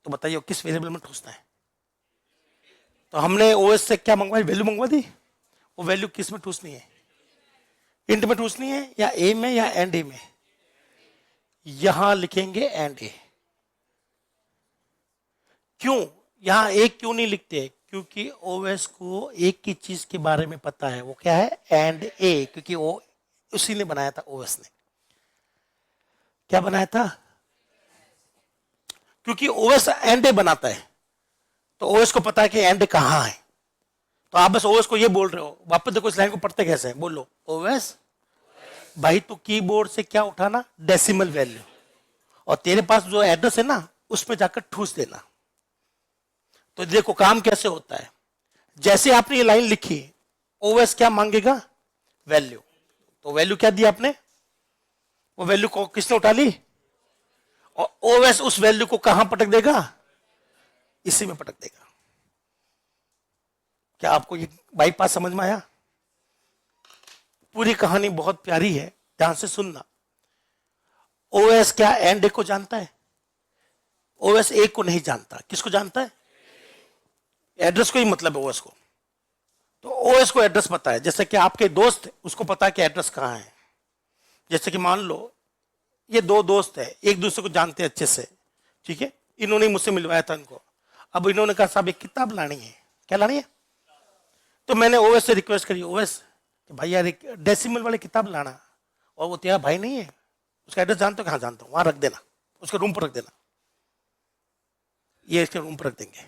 [SPEAKER 1] तो बताइए किस वेरिएबल में ठूसना है? तो हमने ओएस से क्या मंगवाई? वैल्यू मंगवा दी। वो वैल्यू किस में ठूसनी है? इंट में ठूसनी है या ए में या एंड ए में? यहां लिखेंगे एंड ए। क्यों यहां ए क्यों नहीं लिखते? क्योंकि ओएस को एक की चीज के बारे में पता है, वो क्या है? एंड ए। क्योंकि वो उसी ने बनाया था, ओएस ने। क्या बनाया था? क्योंकि ओएस एंड ए बनाता है, तो ओएस को पता है कि एंड कहां है। तो आप बस ओएस को ये बोल रहे हो। वापस देखो इस लाइन को पढ़ते कैसे है, बोलो ओएस भाई तू कीबोर्ड से क्या उठाना? डेसिमल वैल्यू, और तेरे पास जो एड्रेस है ना उसमें जाकर ठूस देना। तो देखो काम कैसे होता है। जैसे आपने ये लाइन लिखी, ओएस क्या मांगेगा? वैल्यू। तो वैल्यू क्या दी आपने? वो वैल्यू को किसने उठा ली? और ओएस उस वैल्यू को कहां पटक देगा? इसी में पटक देगा। क्या आपको ये बाईपास समझ में आया? पूरी कहानी बहुत प्यारी है, ध्यान से सुनना। ओएस क्या एंड ए को जानता है? ओएस ए को नहीं जानता। किसको जानता है? एड्रेस को ही मतलब है ओएस को। तो ओएस को एड्रेस पता है। जैसे कि आपके दोस्त, उसको पता है कि एड्रेस कहां है। जैसे कि मान लो ये 2 दोस्त है, एक दूसरे को जानते हैं अच्छे से, ठीक है। इन्होंने मुझसे मिलवाया था इनको। अब इन्होंने कहा साहब एक किताब लानी है। क्या लानी है? तो मैंने ओएस से रिक्वेस्ट करी, ओएस कि भाई यार एक डेसिमल वाली किताब लाना, और वो तेरा भाई नहीं है, उसका एड्रेस जानते हो? कहाँ जानता हूँ, वहां रख देना, उसके रूम पर रख देना, ये इसके रूम पर रख देंगे।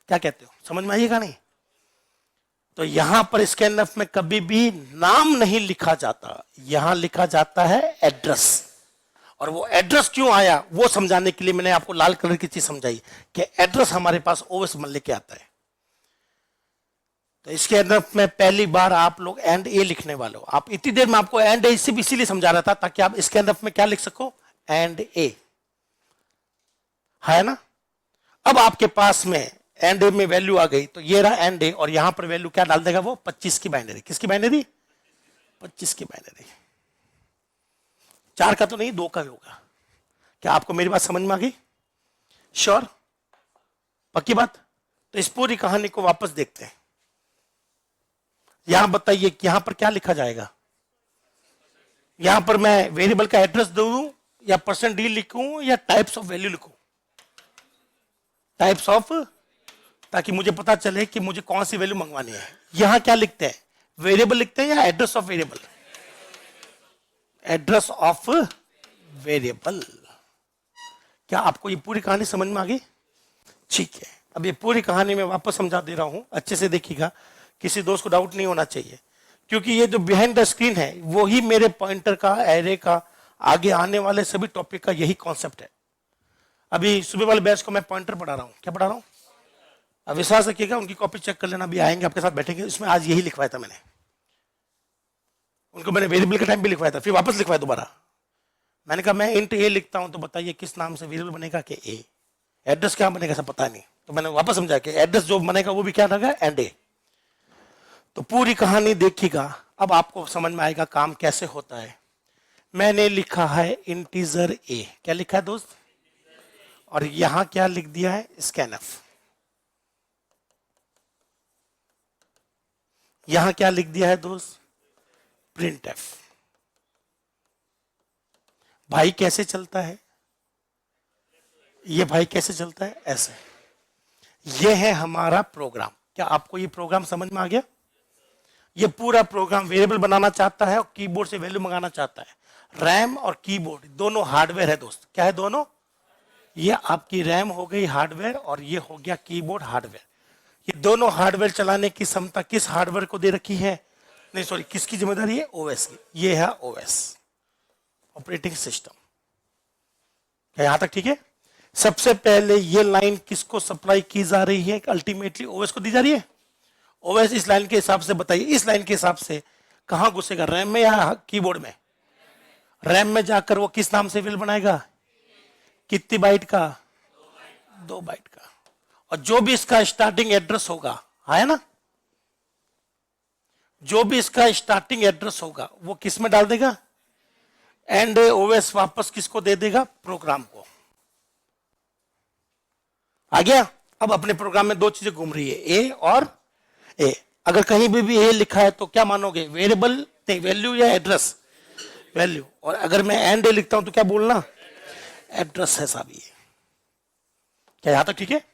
[SPEAKER 1] क्या कहते हो, समझ में आइएगा नहीं? तो यहां पर स्कैनफ में कभी भी नाम नहीं लिखा जाता, यहां लिखा जाता है एड्रेस। और वो एड्रेस क्यों आया वो समझाने के लिए मैंने आपको लाल कलर की चीज समझाई कि एड्रेस हमारे पास ओएस मन लेके आता है। तो इसके अंदर में पहली बार आप लोग एंड ए लिखने वाले हो। आप इतनी देर में आपको एंड ए सिर्फ इसीलिए समझा रहा था ताकि आप इसके अंदर में क्या लिख सको, एंड ए, है ना। अब आपके पास में एंड ए में वैल्यू आ गई, तो ये रहा एंड ए, और यहां पर वैल्यू क्या डाल देगा वो 25 की बाइनरी। किसकी बाइनरी? 25 की बाइनरी। 4 का तो नहीं, 2 का भी होगा। क्या आपको मेरी बात समझ में आ गई? श्योर, पक्की बात? तो इस पूरी कहानी को वापस देखते हैं। यहां बताइए कि यहां पर क्या लिखा जाएगा? यहां पर मैं वेरिएबल का एड्रेस दूं या %d लिखूं या टाइप्स ऑफ वैल्यू लिखूं? टाइप्स ऑफ, ताकि मुझे पता चले कि मुझे कौन सी वैल्यू मंगवानी है। यहां क्या लिखते हैं, वेरिएबल लिखते हैं या address of variable? Address of variable. क्या आपको ये पूरी कहानी समझ में आ गई? ठीक है, अब ये पूरी कहानी मैं वापस समझा दे रहा हूं, अच्छे से देखिएगा, किसी दोस्त को डाउट नहीं होना चाहिए, क्योंकि ये जो बिहाइंड द स्क्रीन है वो ही मेरे पॉइंटर का, एरे का, आगे आने वाले सभी टॉपिक का यही कॉन्सेप्ट है। अभी सुबह वाले बैच को मैं पॉइंटर पढ़ा रहा हूं। क्या पढ़ा रहा हूं? अब विश्वास रखिएगा, उनकी कॉपी चेक कर लेना, अभी आएंगे आपके साथ बैठेंगे। इसमें आज यही लिखवाया था मैंने उनको, मैंने वेरिएबल के टाइम भी लिखवाया था, फिर वापस लिखवाया दोबारा। मैंने कहा मैं इंट ए लिखता हूं तो बताइए किस नाम से वेरिएबल बनेगा? कि ए। एड्रेस क्या बनेगा सब पता नहीं, तो मैंने वापस समझा कि एड्रेस जो बनेगा वो भी क्या रहेगा, एंड ए। तो पूरी कहानी देखिएगा, अब आपको समझ में आएगा काम कैसे होता है। मैंने लिखा है इंटीजर ए। क्या लिखा है दोस्त? और यहां क्या लिख दिया है, स्कैनफ। यहां क्या लिख दिया है दोस्त, प्रिंटफ। भाई कैसे चलता है, ये भाई कैसे चलता है, ऐसे। ये है हमारा प्रोग्राम। क्या आपको ये प्रोग्राम समझ में आ गया? ये पूरा प्रोग्राम वेरिएबल बनाना चाहता है और कीबोर्ड से वैल्यू मंगाना चाहता है। रैम और कीबोर्ड दोनों हार्डवेयर है दोस्त। क्या है दोनों? ये आपकी रैम हो गई हार्डवेयर और ये हो गया कीबोर्ड हार्डवेयर। ये दोनों हार्डवेयर चलाने की क्षमता किस हार्डवेयर को दे रखी है? नहीं सॉरी, किसकी जिम्मेदारी है? ओएस की। ये है ओएस, ऑपरेटिंग सिस्टम। क्या यहां तक ठीक है? सबसे पहले ये लाइन किसको सप्लाई की जा रही है? अल्टीमेटली ओएस को दी जा रही है। ओएस इस लाइन के हिसाब से बताइए, इस लाइन के हिसाब से कहां घुसेगा, रैम में या कीबोर्ड में? रैम में जाकर वो किस नाम से वेल बनाएगा? कितनी बाइट का? 2 बाइट का। और जो भी इसका स्टार्टिंग एड्रेस होगा, है ना, जो भी इसका स्टार्टिंग एड्रेस होगा वो किस में डाल देगा? एंड ओएस वापस किसको दे देगा? प्रोग्राम को। आ गया? अब अपने प्रोग्राम में 2 चीजें घूम रही है, ए और ए। अगर कहीं भी ए लिखा है तो क्या मानोगे, वेरिएबल नहीं, वैल्यू या एड्रेस? वैल्यू। और अगर मैं एंड ए लिखता हूं तो क्या बोलना, एड्रेस है साहब ये। क्या यहां तक ठीक है?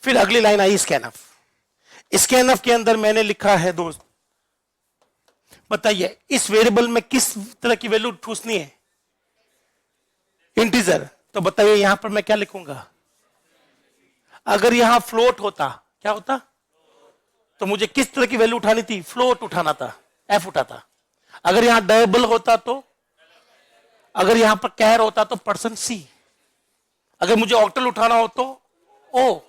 [SPEAKER 1] फिर अगली लाइन आई स्कैनफ। स्कैनफ के अंदर मैंने लिखा है दोस्त, बताइए इस वेरिएबल में किस तरह की वैल्यू ठूसनी है? इंटीजर। तो बताइए यहां पर मैं क्या लिखूंगा? अगर यहां फ्लोट होता, क्या होता? तो मुझे किस तरह की वैल्यू उठानी थी? फ्लोट उठाना था, एफ उठाता। अगर यहां डबल होता तो, अगर यहां पर कैर होता तो %C। अगर मुझे ऑक्टल उठाना हो तो O,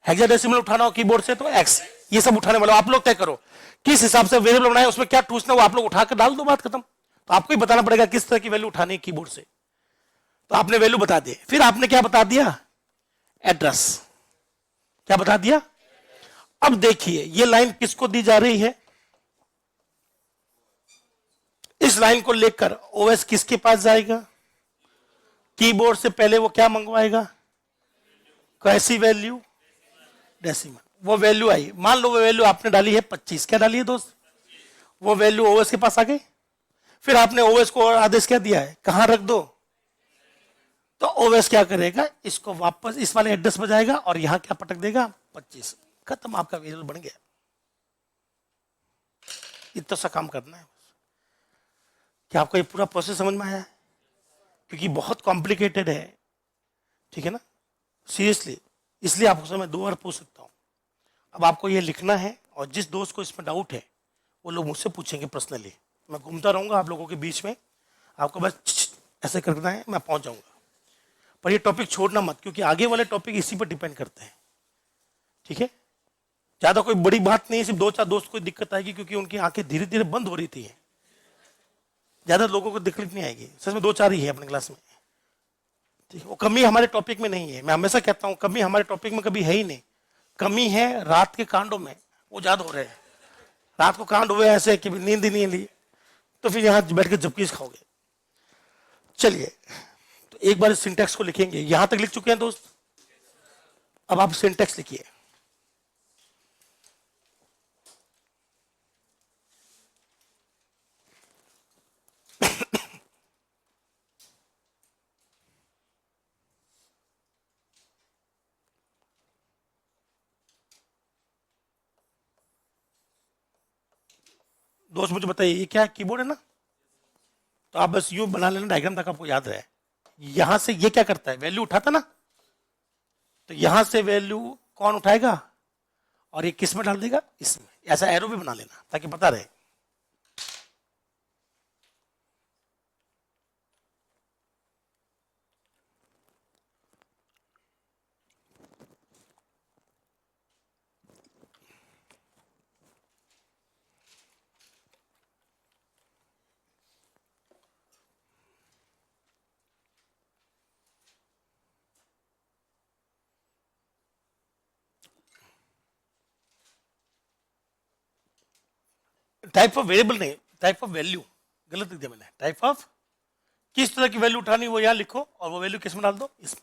[SPEAKER 1] हेक्साडेसिमल उठाना हो कीबोर्ड से तो X। ये सब उठाने वाले आप लोग तय करो किस हिसाब से वेरिएबल बनाए, उसमें क्या ठूसना वो आप लोग उठा कर डाल दो, बात खत्म। तो आपको ही बताना पड़ेगा किस तरह की वैल्यू उठानी है कीबोर्ड से। तो आपने वैल्यू बता दी, फिर आपने क्या बता दिया? एड्रेस। क्या बता दिया? अब देखिए ये लाइन किसको दी जा रही है? इस लाइन को लेकर ओएस किसके पास जाएगा? कीबोर्ड से पहले वो क्या मंगवाएगा? कैसी वैल्यू? डेसिमल। वो वैल्यू आई, मान लो वो वैल्यू आपने डाली है 25। क्या डाली है दोस्त? वो वैल्यू ओएस के पास आ गई। फिर आपने ओएस को आदेश क्या दिया है, कहां रख दो? तो ओएस क्या करेगा, इसको वापस इस वाले एड्रेस पर जाएगा और यहां क्या पटक देगा? 25। खत्म, आपका वेरिएबल बन गया। इतना सा काम करना है। क्या आपको ये पूरा प्रोसेस समझ में आया है? क्योंकि बहुत कॉम्प्लिकेटेड है, ठीक है ना, सीरियसली। इसलिए आपको मैं 2 बार पूछ सकता हूँ। अब आपको ये लिखना है, और जिस दोस्त को इसमें डाउट है वो लोग मुझसे पूछेंगे पर्सनली। मैं घूमता रहूंगा आप लोगों के बीच में, आपको बस ऐसे करना है, मैं पहुंच जाऊंगा। पर ये टॉपिक छोड़ना मत, क्योंकि आगे वाले टॉपिक इसी पर डिपेंड करते हैं, ठीक है। ज्यादा कोई बड़ी बात नहीं, सिर्फ 2-4 दोस्त को दिक्कत आएगी, क्योंकि उनकी आंखें धीरे धीरे बंद हो रही थी। ज्यादा लोगों को दिक्कत नहीं आएगी, सच में 2-4 ही है अपने क्लास में, ठीक है। वो कमी हमारे टॉपिक में नहीं है, मैं हमेशा कहता हूँ कमी हमारे टॉपिक में कभी है ही नहीं। कमी है रात के कांडों में, वो ज्यादा हो रहे हैं। रात को कांड हुए ऐसे कि नींद ही नहीं ली, तो फिर यहाँ बैठ के झपकीज खाओगे। चलिए, तो एक बार सिंटेक्स को लिखेंगे। यहां तक लिख चुके हैं दोस्त? अब आप सिंटेक्स लिखिए। दोस्त मुझे बताइए, ये क्या है? कीबोर्ड है ना? तो आप बस यूं बना लेना डायग्राम, तक आपको याद रहे। यहां से ये क्या करता है, वैल्यू उठाता ना, तो यहां से वैल्यू कौन उठाएगा, और ये किस में डाल देगा, इसमें। ऐसा एरो भी बना लेना ताकि पता रहे। टाइप ऑफ वेरिएबल नहीं, टाइप ऑफ वैल्यू, गलत लिख दिया मैंने। टाइप ऑफ, किस तरह की वैल्यू उठानी वो यहां लिखो, और वो वैल्यू किस में डाल दो, इसमें।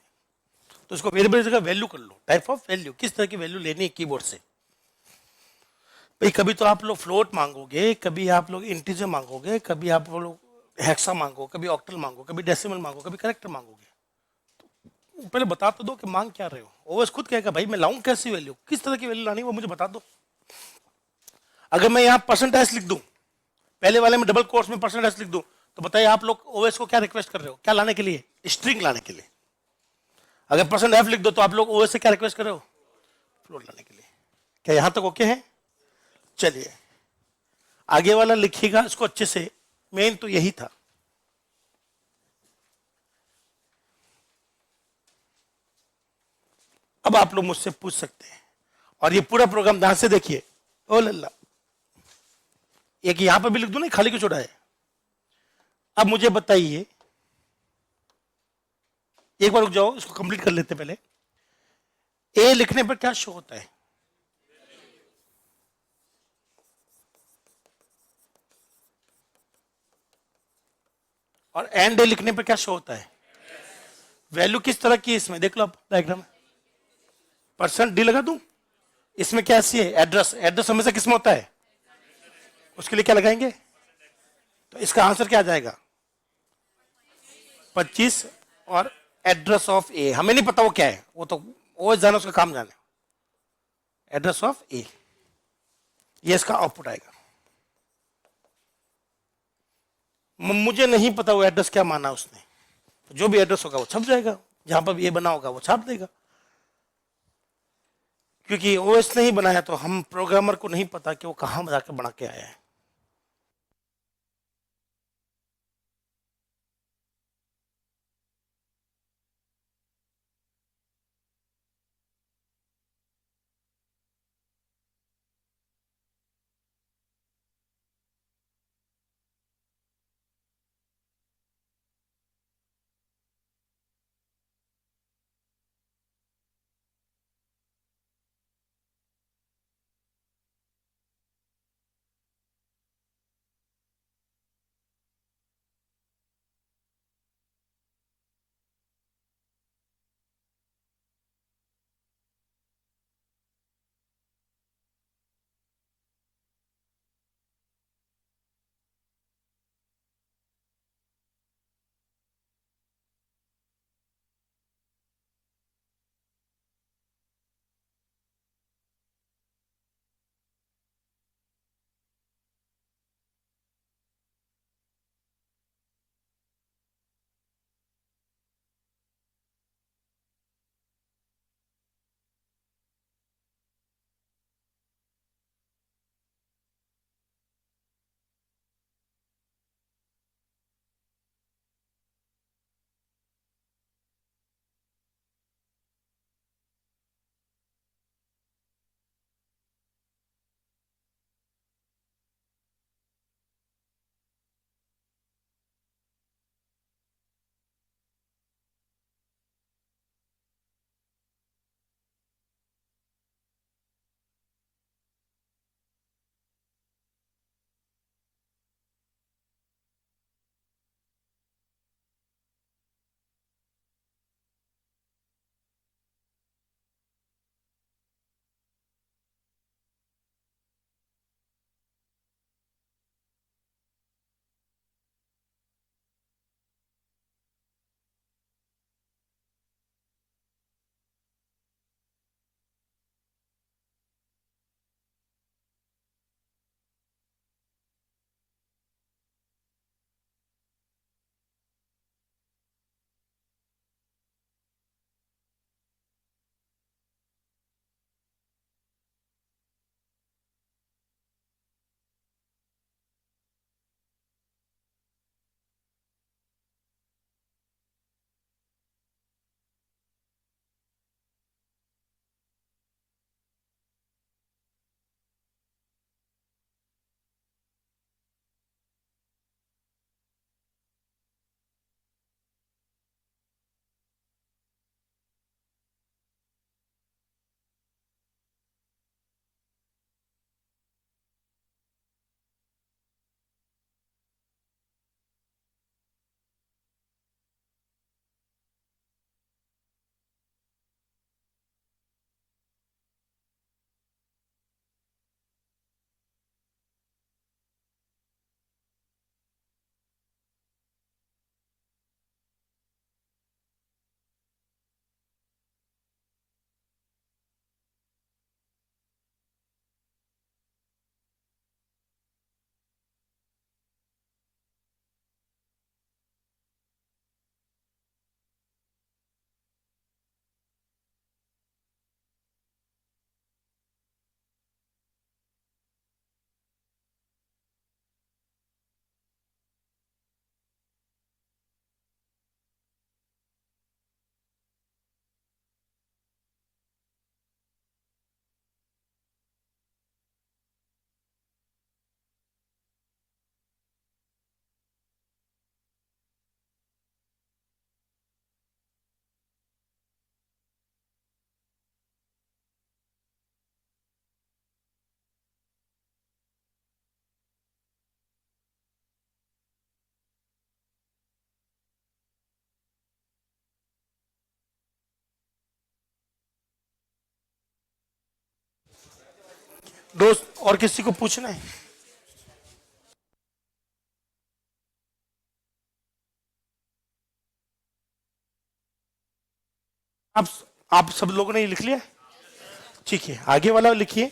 [SPEAKER 1] तो इसको वेरिएबल जगह वैल्यू कर लो। टाइप ऑफ वैल्यू, किस तरह की वैल्यू लेनी है कीबोर्ड से। भाई कभी तो आप लोग फ्लोट मांगोगे, कभी आप लोग इंटीजर मांगोगे, कभी आप लोग हेक्सा मांगो, कभी ऑक्टल मांगो, कभी डेसिमल मांगो, कभी करेक्टर मांगोगे। तो पहले बता तो दो कि मांग क्या रहे हो। ओएस खुद कहेगा भाई मैं लाऊं कैसी वैल्यू, किस तरह की वैल्यू लानी वो मुझे बता दो। अगर मैं यहाँ परसेंटेज लिख दूं, पहले वाले में डबल कोर्स में परसेंटेज लिख दूं, तो बताइए आप लोग ओएस को क्या रिक्वेस्ट कर रहे हो, क्या लाने के लिए, स्ट्रिंग लाने के लिए। अगर परसेंट एफ लिख दो तो आप लोग ओएस से क्या रिक्वेस्ट कर रहे हो, फ्लोट लाने के लिए। क्या यहां तक ओके है? चलिए आगे वाला लिखिएगा इसको अच्छे से, मेन तो यही था। अब आप लोग मुझसे पूछ सकते हैं, और ये पूरा प्रोग्राम ध्यान से देखिए। ओ लल्ला, एक यहां पर भी लिख दो ना, खाली क्यों छोड़ा है। अब मुझे बताइए, एक बार रुक जाओ, इसको कंप्लीट कर लेते पहले। ए लिखने पर क्या शो होता है, और एंड ए लिखने पर क्या शो होता है। वैल्यू किस तरह की है इसमें, देख लो आप डायग्राम। परसेंट डी लगा दूं, इसमें क्या सी है, एड्रेस। एड्रेस हमेशा किसमें होता है, उसके लिए क्या लगाएंगे, तो इसका आंसर क्या आ जाएगा, 25। और एड्रेस ऑफ ए हमें नहीं पता वो क्या है, वो तो वो जाना, उसका काम जाने। एड्रेस ऑफ ए, ये इसका आउटपुट आएगा। मुझे नहीं पता वो एड्रेस क्या माना उसने, तो जो भी एड्रेस होगा वो छप जाएगा, जहां पर ये बना होगा वो छाप देगा। क्योंकि ओएस नहीं बनाया तो हम प्रोग्रामर को नहीं पता कि वो कहां जाकर बना के आया है। दोस्त और किसी को पूछना है? आप आप सब लोगों ने लिख लिया? ठीक है, आगे वाला लिखिए।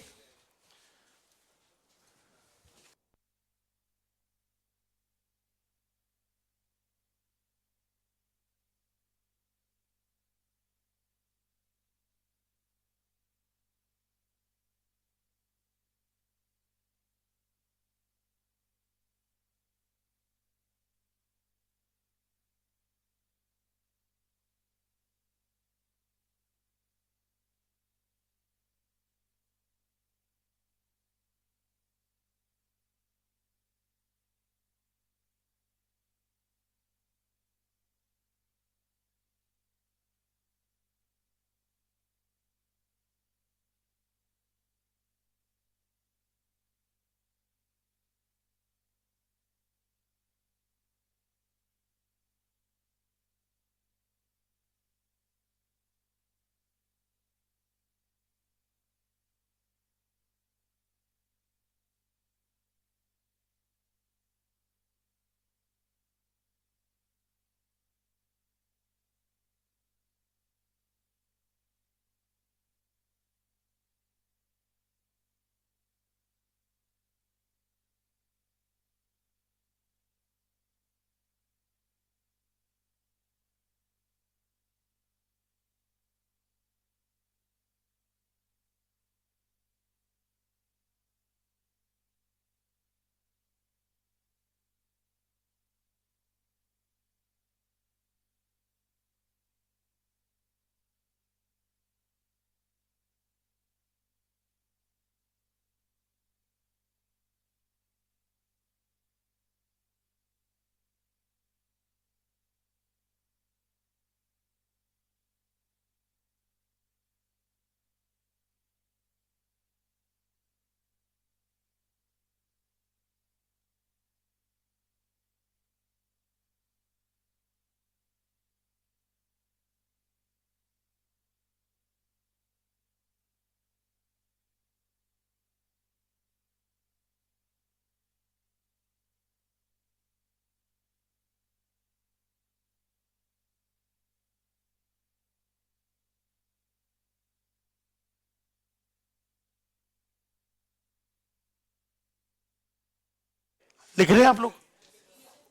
[SPEAKER 1] लिख रहे हैं आप लोग?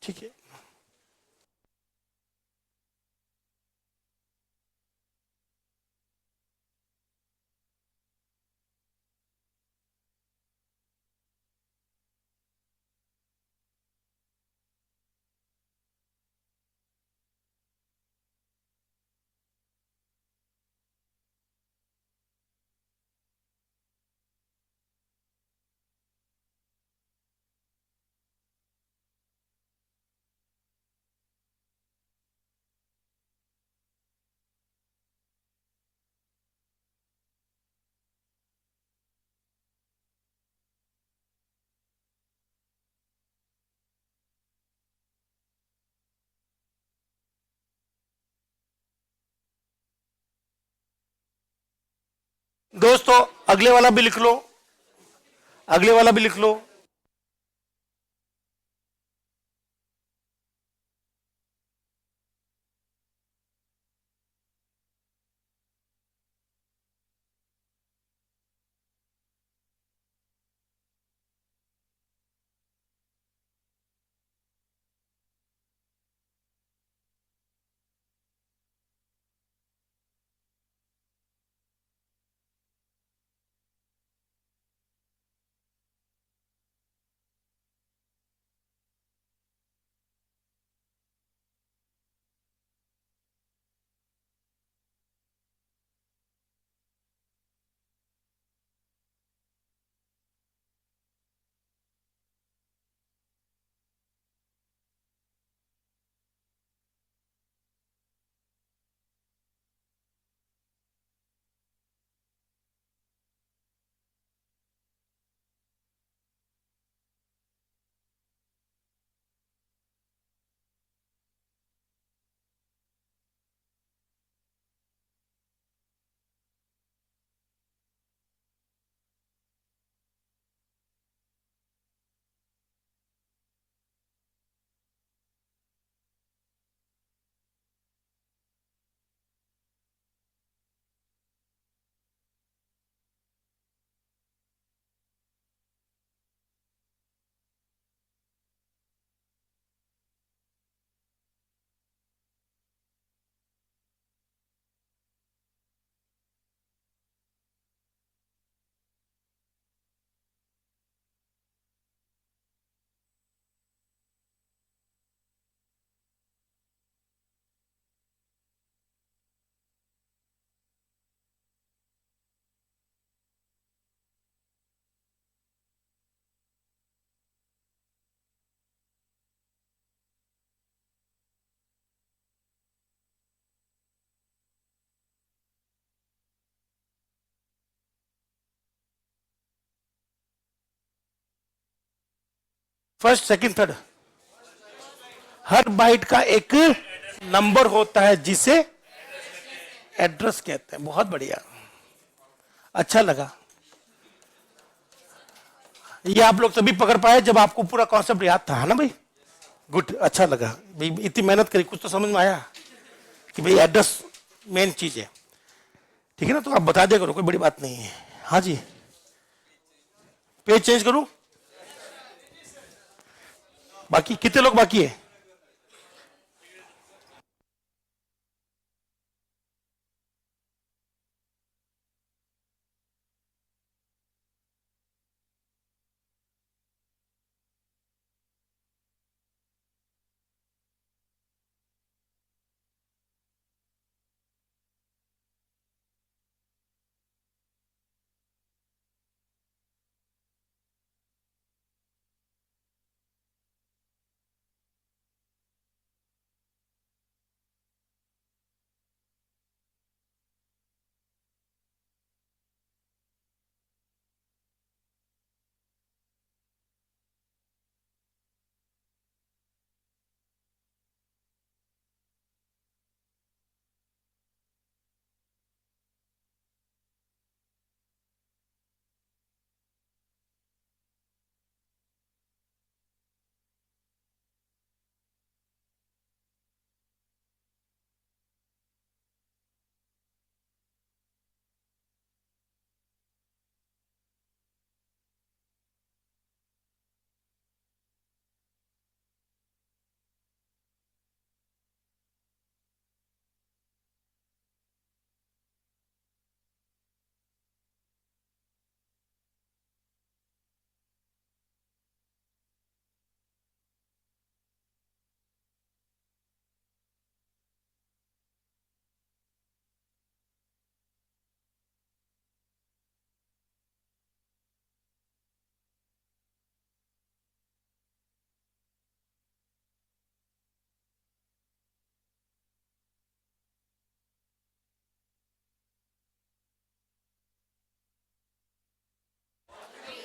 [SPEAKER 1] ठीक है। दोस्तों अगले वाला भी लिख लो, अगले वाला भी लिख लो। फर्स्ट, सेकंड, थर्ड, हर बाइट का एक नंबर होता है जिसे एड्रेस कहते हैं। बहुत बढ़िया, अच्छा लगा। ये आप लोग तभी पकड़ पाए जब आपको पूरा कॉन्सेप्ट याद था, है ना भाई? गुड, अच्छा लगा भाई, इतनी मेहनत करी, कुछ तो समझ में आया कि भाई एड्रेस मेन चीज है। ठीक है ना? तो आप बता दिया करो, कोई बड़ी बात नहीं है। हाँ जी, पेज चेंज करूं? बाकी कितने लोग बाकी है?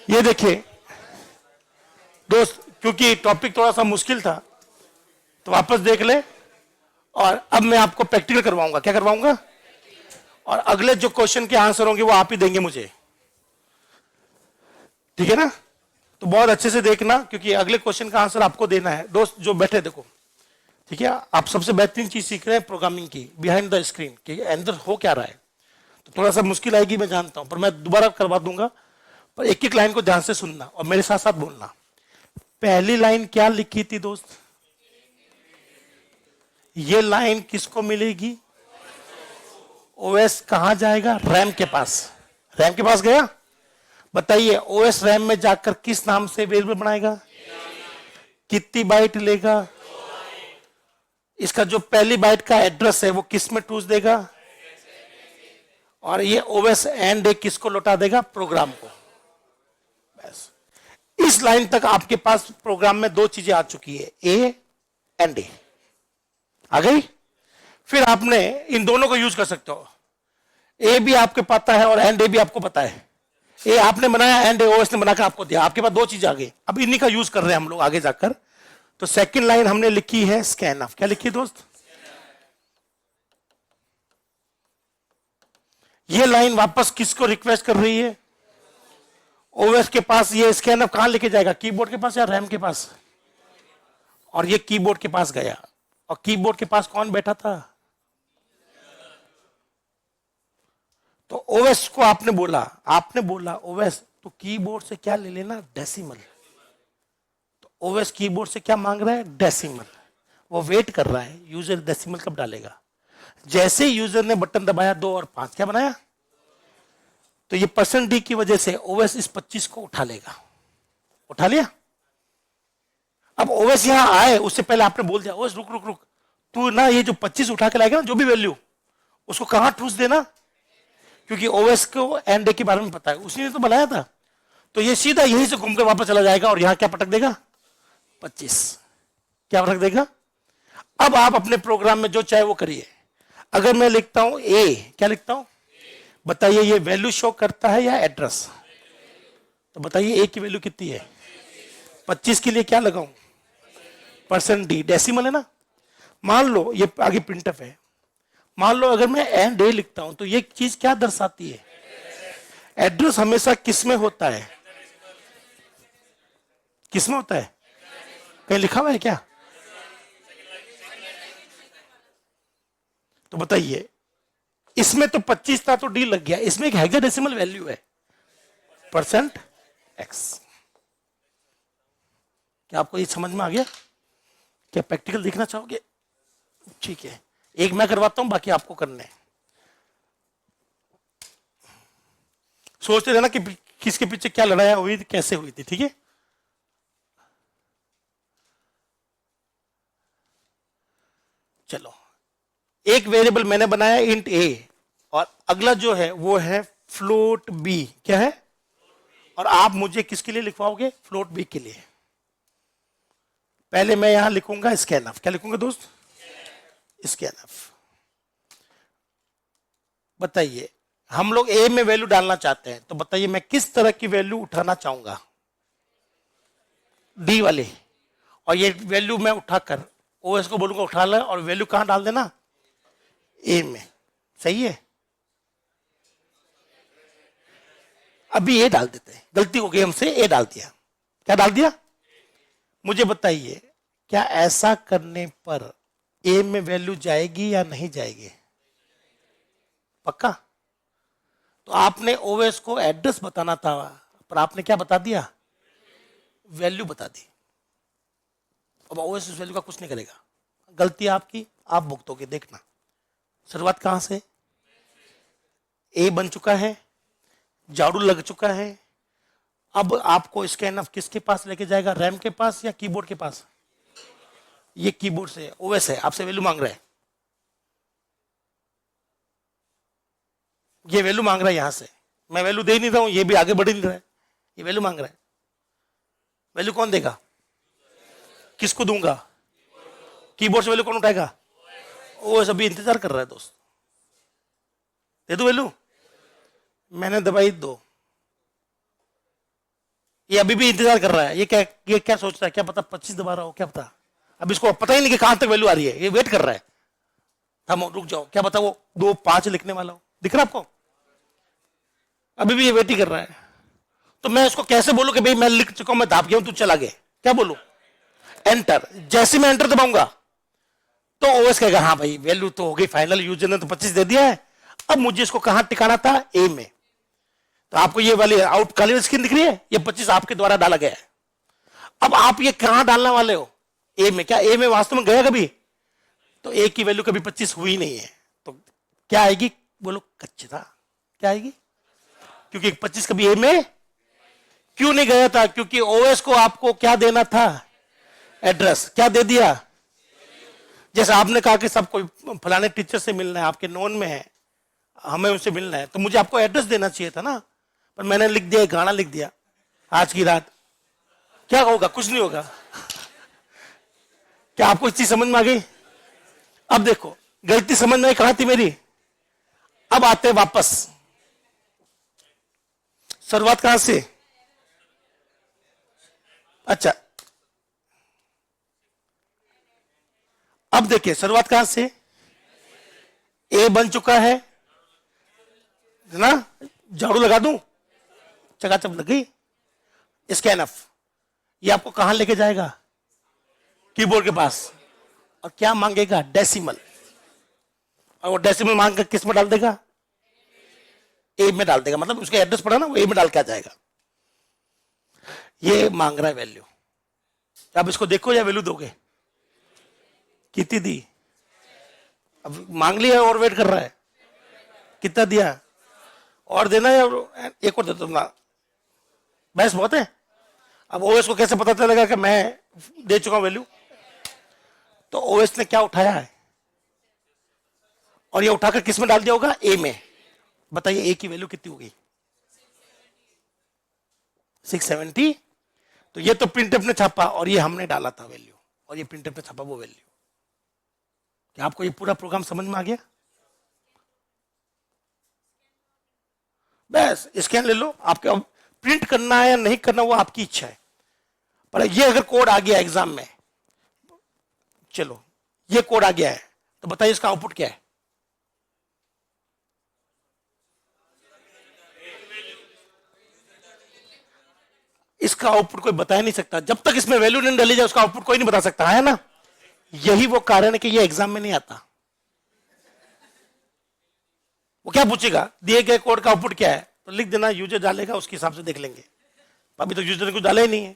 [SPEAKER 1] ये देखिए दोस्त, क्योंकि टॉपिक थोड़ा सा मुश्किल था तो वापस देख ले, और अब मैं आपको प्रैक्टिकल करवाऊंगा। क्या करवाऊंगा? और अगले जो क्वेश्चन के आंसर होंगे वो आप ही देंगे मुझे, ठीक है ना? तो बहुत अच्छे से देखना, क्योंकि अगले क्वेश्चन का आंसर आपको देना है। दोस्त जो बैठे देखो, ठीक है, आप सबसे बेहतरीन चीज सीख रहे हैं प्रोग्रामिंग की, बिहाइंड द स्क्रीन, कि अंदर हो क्या रहा है। तो थोड़ा सा मुश्किल आएगी, मैं जानता हूं, पर मैं दोबारा करवा दूंगा। पर एक एक लाइन को ध्यान से सुनना और मेरे साथ साथ बोलना। पहली लाइन क्या लिखी थी दोस्त? ये लाइन किसको मिलेगी? ओएस कहां जाएगा? रैम के पास। रैम के पास गया। बताइए ओएस रैम में जाकर किस नाम से वेरिएबल बनाएगा? कितनी बाइट लेगा? इसका जो पहली बाइट का एड्रेस है वो किस में टूज देगा? और ये ओएस एंड किसको लौटा देगा? प्रोग्राम को। बस इस लाइन तक आपके पास प्रोग्राम में दो चीजें आ चुकी है, ए एंड ए आ गई। फिर आपने इन दोनों को यूज कर सकते हो। ए भी आपके पता है और एंड ए भी आपको पता है। ए आपने बनाया, एंड ए ओएस ने बनाकर आपको दिया, आपके पास दो चीजें आ गई। अब इन्हीं का यूज कर रहे हैं हम लोग आगे जाकर। तो सेकंड लाइन हमने लिखी है स्कैन ऑफ। क्या लिखी दोस्त? ये लाइन वापस किसको रिक्वेस्ट कर रही है? ओएस के पास। ये स्कैन ऑफ कहां लेके जाएगा? कीबोर्ड के पास या रैम के पास? और ये कीबोर्ड के पास गया। और कीबोर्ड के पास कौन बैठा था? तो ओएस को आपने बोला ओएस तो कीबोर्ड से क्या ले लेना? डेसिमल। तो ओएस कीबोर्ड से क्या मांग रहा है? डेसिमल। वो वेट कर रहा है यूजर डेसिमल कब डालेगा। जैसे यूजर ने बटन दबाया 2 और 5 क्या बनाया? तो ये %d की वजह से ओएस इस 25 को उठा लेगा। उठा लिया। अब ओएस यहां आए उससे पहले आपने बोल दिया ओएस रुक रुक रुक, तू ना ये जो 25 उठा के लाएगा ना, जो भी वैल्यू, उसको कहां ठूस देना? क्योंकि ओएस को एंड के बारे में पता है, उसी ने तो बनाया था। तो ये सीधा यहीं से घूमकर वापस चला जाएगा और यहां क्या पटक देगा? 25। क्या पटक देगा? अब आप अपने प्रोग्राम में जो चाहे वो करिए। अगर मैं लिखता हूं ए, क्या लिखता हूं? बताइए ये वैल्यू शो करता है या एड्रेस? तो बताइए ए की वैल्यू कितनी है? 25 के लिए क्या लगाऊं, %d, डेसिमल है ना। मान लो ये आगे प्रिंटफ है, मान लो अगर मैं एंड ए लिखता हूं तो ये चीज क्या दर्शाती है, एड्रेस हमेशा किस में होता है, किस में होता है, कहीं लिखा हुआ है क्या? तो बताइए, इसमें तो 25 था तो डी लग गया, इसमें एक हेक्साडेसिमल वैल्यू है %x। क्या आपको ये समझ में आ गया? क्या प्रैक्टिकल देखना चाहोगे? ठीक है, एक मैं करवाता हूं, बाकी आपको करने हैं। सोचते रहना कि किसके पीछे क्या लड़ाई हुई थी, कैसे हुई थी, ठीक है। चलो, एक वेरिएबल मैंने बनाया इंट ए, और अगला जो है वो है फ्लोट बी। क्या है? और आप मुझे किसके लिए लिखवाओगे? फ्लोट बी के लिए। पहले मैं यहां लिखूंगा स्कैनफ। क्या लिखूंगा दोस्त? स्कैनफ। बताइए, हम लोग ए में वैल्यू डालना चाहते हैं, तो बताइए मैं किस तरह की वैल्यू उठाना चाहूंगा? डी वाले। और ये वैल्यू मैं उठाकर ओएस को बोलूंगा उठा ले, और वैल्यू कहां डाल देना? ए में। सही है? अभी ए डाल देते हैं, गलती हो गई हमसे, ए डाल दिया। क्या डाल दिया? मुझे बताइए, क्या ऐसा करने पर ए में वैल्यू जाएगी या नहीं जाएगी? पक्का? तो आपने ओएस को एड्रेस बताना था, पर आपने क्या बता दिया? वैल्यू बता दी। अब ओएस उस वैल्यू का कुछ नहीं करेगा। गलती आपकी, आप भुगतोगे। देखना, शुरुआत कहां से? ए बन चुका है, झाड़ू लग चुका है। अब आपको स्कैनफ किसके पास लेके जाएगा? रैम के पास या कीबोर्ड के पास? ये कीबोर्ड से ओएस है, आपसे वैल्यू मांग रहा है। ये वैल्यू मांग रहा है यहां से, मैं वैल्यू दे नहीं रहा हूं, ये भी आगे बढ़ नहीं रहा है, ये वैल्यू मांग रहा है। वैल्यू कौन देगा? किसको दूंगा? कीबोर्ड से वैल्यू कौन उठाएगा? ओएस अभी इंतजार कर रहा है दोस्त। दे दो वैल्यू? मैंने दबाई दो, ये अभी भी इंतजार कर रहा है। ये क्या सोच रहा है? क्या पता 25 दबा रहा हो, क्या पता। अब इसको पता ही नहीं कि कहां तक वैल्यू आ रही है, ये वेट कर रहा है। हम रुक जाओ, क्या पता वो 2 5 लिखने वाला हो। दिख रहा आपको? अभी भी ये वेट ही कर रहा है। तो मैं इसको कैसे बोलूं कि भाई मैं लिख चुका हूं, मैं दाब गया हूं, तू चला गया? क्या बोलूं? एंटर। जैसे मैं एंटर दबाऊंगा तो ओएस कहेगा हाँ भाई वैल्यू तो हो गई फाइनल, यूजर ने तो 25 दे दिया है। अब मुझे इसको कहां टिकाना था? ए में। तो आपको ये वाली आउट काली स्क्रीन दिख रही है, ये 25 आपके द्वारा डाला गया है। अब आप ये कहां डालने वाले हो? ए में। क्या ए में वास्तव में गया कभी? तो ए की वैल्यू कभी 25 हुई नहीं है, तो क्या आएगी? बोलो कच्चे था। क्या आएगी? क्योंकि 25 कभी ए में क्यों नहीं गया था? क्योंकि ओएस को आपको क्या देना था? एड्रेस। क्या दे दिया? जैसे आपने कहा कि सब कोई फलाने टीचर से मिलना है, आपके नोन में है, हमें उनसे मिलना है, तो मुझे आपको एड्रेस देना चाहिए था ना। पर मैंने लिख दिया, गाना लिख दिया आज की रात। क्या होगा? कुछ नहीं होगा। क्या आपको इस चीज समझ में आ गई? अब देखो, गलती समझ में कहां थी मेरी? अब आते हैं वापस, शुरुआत कहां से? अच्छा, अब देखिए शुरुआत कहां से? ए बन चुका है ना, झाड़ू लगा दूं, चकाचक लग गई। स्कैनफ ये आपको कहां लेके जाएगा? कीबोर्ड के पास। और क्या मांगेगा? डेसिमल। और वो डेसिमल मांग कर किस में डाल देगा? ए में डाल देगा। मतलब उसका एड्रेस पड़ा ना, वो ए में डाल के आ जाएगा। ये मांग रहा है वैल्यू। अब इसको देखो या वैल्यू दोगे? कितनी दी? अब मांग लिया और वेट कर रहा है। कितना दिया? और देना या एक और दे दो ना? बहस बहुत है। अब ओएस को कैसे पता चलेगा कि मैं दे चुका हूं वैल्यू? तो ओएस ने क्या उठाया है और ये उठाकर किस में डाल दिया होगा? ए में। बताइए ए की वैल्यू कितनी होगी? 670। तो ये तो प्रिंटफ ने छापा और ये हमने डाला था वैल्यू, और ये प्रिंटफ ने छापा वो वैल्यू। क्या आपको ये पूरा प्रोग्राम समझ में आ गया? बस स्कैन ले लो। आपके अब प्रिंट करना है या नहीं करना वो आपकी इच्छा है। पर ये अगर कोड आ गया एग्जाम में, चलो ये कोड आ गया है, तो बताइए इसका आउटपुट क्या है? इसका आउटपुट कोई बता ही नहीं सकता। जब तक इसमें वैल्यू नहीं डाली जाए उसका आउटपुट कोई नहीं बता सकता, है ना? यही वो कारण है कि ये एग्जाम में नहीं आता। वो क्या पूछेगा, दिए गए कोड का आउटपुट क्या है, तो लिख देना, यूजर डालेगा उसके हिसाब से देख लेंगे। अभी तो यूजर ने कुछ डाला ही नहीं है।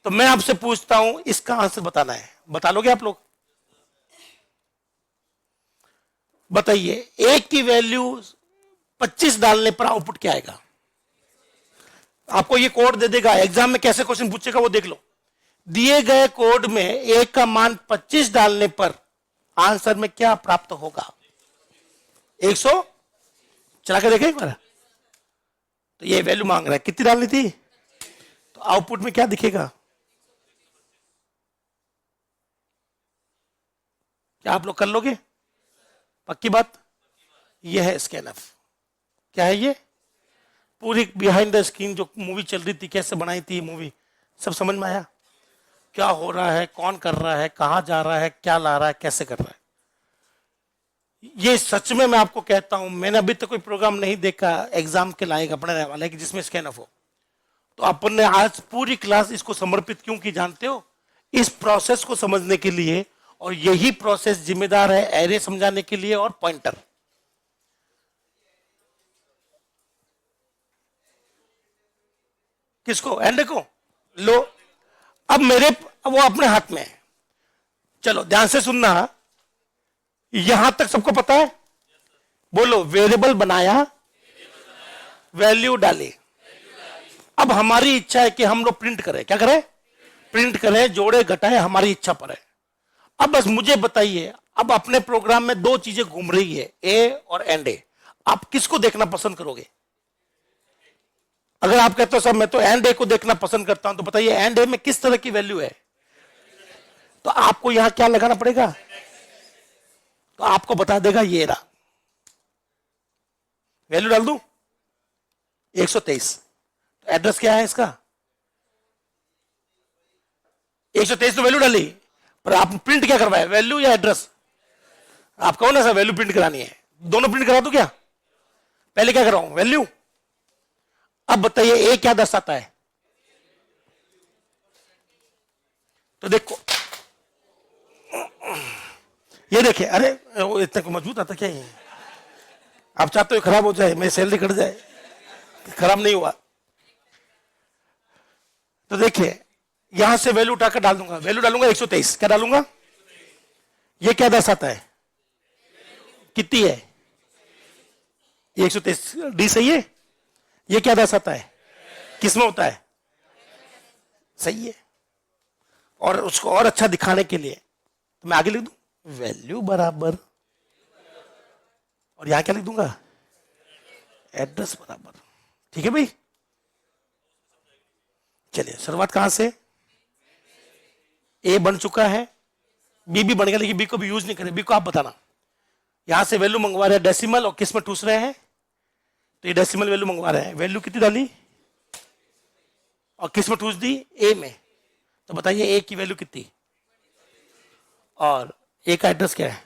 [SPEAKER 1] तो मैं आपसे पूछता हूं, इसका आंसर बताना है, बता लोगे आप लोग? बताइए, एक की वैल्यू 25 डालने पर आउटपुट क्या आएगा? आपको ये कोड दे देगा, एग्जाम में कैसे क्वेश्चन पूछेगा वो देख लो। दिए गए कोड में एक का मान 25 डालने पर आंसर में क्या प्राप्त होगा? 100। चला के देखें एक बार। तो ये वैल्यू मांग रहा है, कितनी डालनी थी? तो आउटपुट में क्या दिखेगा? क्या आप लोग कर लोगे? पक्की बात? ये है स्कैनफ। क्या है ये? पूरी बिहाइंड द स्क्रीन जो मूवी चल रही थी, कैसे बनाई थी मूवी, सब समझ में आया? क्या हो रहा है, कौन कर रहा है, कहां जा रहा है, क्या ला रहा है, कैसे कर रहा है। ये सच में मैं आपको कहता हूं, मैंने अभी तक कोई प्रोग्राम नहीं देखा एग्जाम के लायक अपने वाला है कि जिसमें स्कैनफ हो। तो अपन ने आज पूरी क्लास इसको समर्पित क्यों की जानते हो? इस प्रोसेस को समझने के लिए। और यही प्रोसेस जिम्मेदार है एरे समझाने के लिए और पॉइंटर। किसको? एंड को। लो, अब वो अपने हाथ में है। चलो ध्यान से सुनना, यहां तक सबको पता है? बोलो, वेरिएबल बनाया, वैल्यू डाली। अब हमारी इच्छा है कि हम लोग प्रिंट करें। क्या करें? प्रिंट करें, जोड़े घटाए, हमारी इच्छा पर है। अब बस मुझे बताइए, अब अपने प्रोग्राम में दो चीजें घूम रही है, ए और एंड ए। आप किसको देखना पसंद करोगे? अगर आप कहते हो सर मैं तो एंड ए को देखना पसंद करता हूं, तो बताइए एंड ए में किस तरह की वैल्यू है? तो आपको यहां क्या लगाना पड़ेगा? तो आपको बता देगा ये रहा। वैल्यू डाल दूं 123। तो एड्रेस क्या है इसका? 123 तो वैल्यू डाली, पर आप प्रिंट क्या करवाए, वैल्यू या एड्रेस? आप कहो ना सर वैल्यू प्रिंट करानी है, दोनों प्रिंट करा दूं क्या? पहले क्या कराऊं? वैल्यू। अब बताइए ए क्या दर्शाता है? तो देखो, ये देखिए, अरे वो इतना को मजबूत आता क्या? ये आप चाहते हो खराब हो जाए, मेरी सैलरी कट जाए? खराब नहीं हुआ। तो देखिए, यहां से वैल्यू उठाकर डाल दूंगा, वैल्यू डालूंगा 123। क्या डालूंगा? ये क्या दर्शाता है? कितनी है? 123। डी सही है। ये क्या दर्शाता है? किसमें होता है? सही है। और उसको और अच्छा दिखाने के लिए तो मैं आगे लिख दूं वैल्यू बराबर, और यहां क्या लिख दूंगा? एड्रेस बराबर। ठीक है भाई। चलिए शुरुआत कहां से? ए बन चुका है, बी भी बन गया, लेकिन बी को भी यूज नहीं करें। बी को आप बताना। यहां से वैल्यू मंगवा रहे हैं डेसिमल, और किस में ठूस रहे हैं? तो ये डेसिमल वैल्यू मंगवा रहे हैं। वैल्यू कितनी डाली और किस में ठूस दी? ए में। तो बताइए ए की वैल्यू कितनी और ए का एड्रेस क्या है?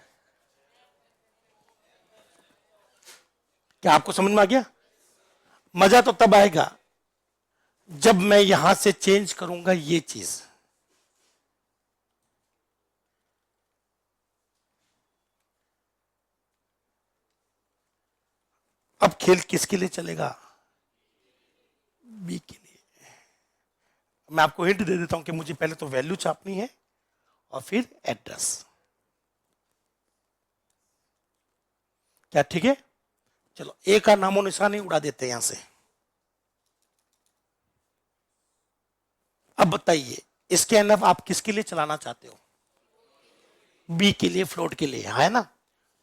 [SPEAKER 1] क्या आपको समझ में आ गया? मजा तो तब आएगा जब मैं यहां से चेंज करूंगा ये चीज। अब खेल किसके लिए चलेगा? बी के लिए। मैं आपको हिंट दे देता हूं कि मुझे पहले तो वैल्यू छापनी है और फिर एड्रेस। क्या ठीक है? चलो ए का नामो निशान ही उड़ा देते हैं यहां से। अब बताइए इसके एनएफ आप किसके लिए चलाना चाहते हो? बी के लिए, फ्लोट के लिए, है ना?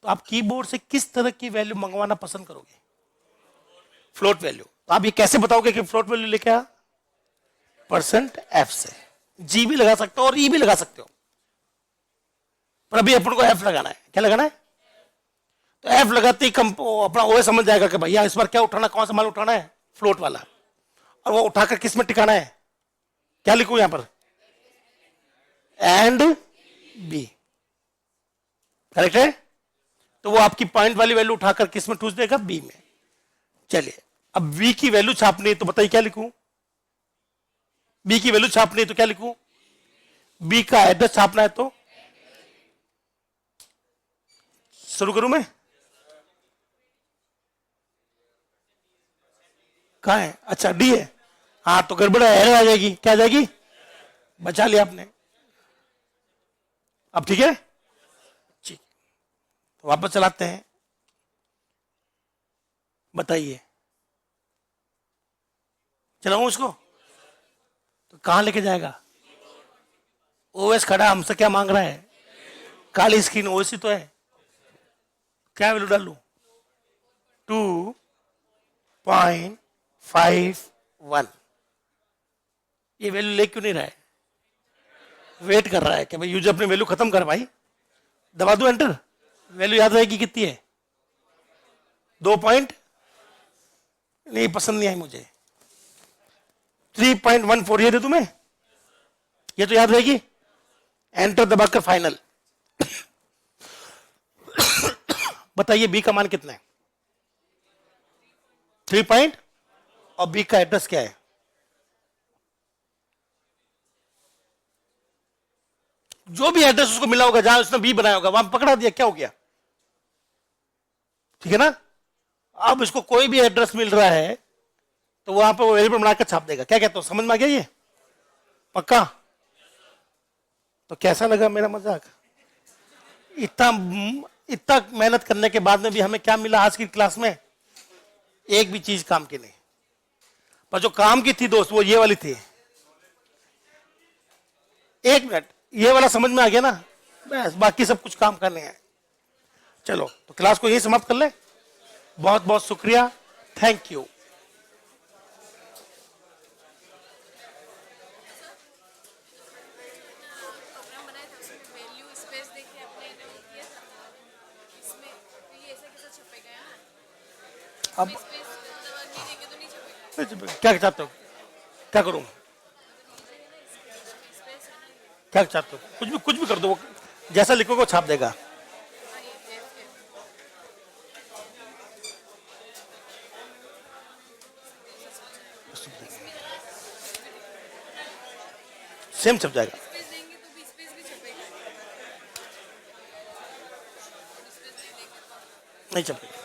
[SPEAKER 1] तो आप कीबोर्ड से किस तरह की वैल्यू मंगवाना पसंद करोगे? Float value. तो आप ये कैसे बताओगे कि फ्लोट वैल्यू लेके आ? %f से। जी भी लगा सकते हो और ई भी लगा सकते हो, पर अभी अपन को एफ लगाना है। क्या लगाना है? तो एफ लगाते ही अपना ओए समझ जाएगा कि भैया इस बार क्या उठाना, कौन सा माल उठाना है? फ्लोट वाला। और वो उठाकर किस में टिकाना है? क्या लिखूं यहां पर? एंड बी, करेक्ट है? तो वो आपकी पॉइंट वाली वैल्यू उठाकर किस में ठूस देगा? बी में। चलिए, अब बी की वैल्यू छापनी है तो बताइए क्या लिखूं? बी की वैल्यू छापनी है तो क्या लिखूं? बी का एड्रेस छापना है तो शुरू करूं मैं? कहां है? अच्छा डी है। हाँ तो गड़बड़ है, एरर आ जाएगी। क्या आ जाएगी? बचा लिया आपने। अब ठीक है, ठीक, तो वापस चलाते हैं। बताइए, चलाऊं उसको? तो कहां लेके जाएगा? ओएस खड़ा, हमसे क्या मांग रहा है? काली स्क्रीन, ओएस ही तो है। क्या वैल्यू डालू? 2.51। ये वैल्यू ले क्यों नहीं रहा है? वेट कर रहा है कि भाई यूजर अपनी वैल्यू खत्म कर भाई। दबा दो एंटर, वैल्यू याद रहेगी कितनी है? 2 पॉइंट नहीं, पसंद नहीं आई मुझे। 3.14 ये दे तुम्हें, ये तो याद रहेगी। एंटर दबाकर फाइनल। बताइए बी का मान कितना है? 3 पॉइंट, और बी का एड्रेस क्या है? जो भी एड्रेस उसको मिला होगा, जहां उसने बी बनाया होगा, वहां पकड़ा दिया, क्या हो गया? ठीक है ना? अब इसको कोई भी एड्रेस मिल रहा है तो वहां पर वो वेरिएबल बनाकर छाप देगा। क्या कहते हो, समझ में आ गया ये? पक्का? तो कैसा लगा मेरा मजाक? इतना इतना मेहनत करने के बाद में भी हमें क्या मिला आज की क्लास में? एक भी चीज काम की नहीं। पर जो काम की थी दोस्त, वो ये वाली थी। एक मिनट, ये वाला समझ में आ गया ना? बस बाकी सब कुछ काम करने हैं। चलो तो क्लास को यही समाप्त कर ले। बहुत बहुत शुक्रिया, थैंक यू। अब क्या चाहते हो? क्या करूं? क्या चाहते हो? कुछ भी कर दो, जैसा लिखोगे वो छाप देगा। सेम छप जाएगा। नहीं छपेगा।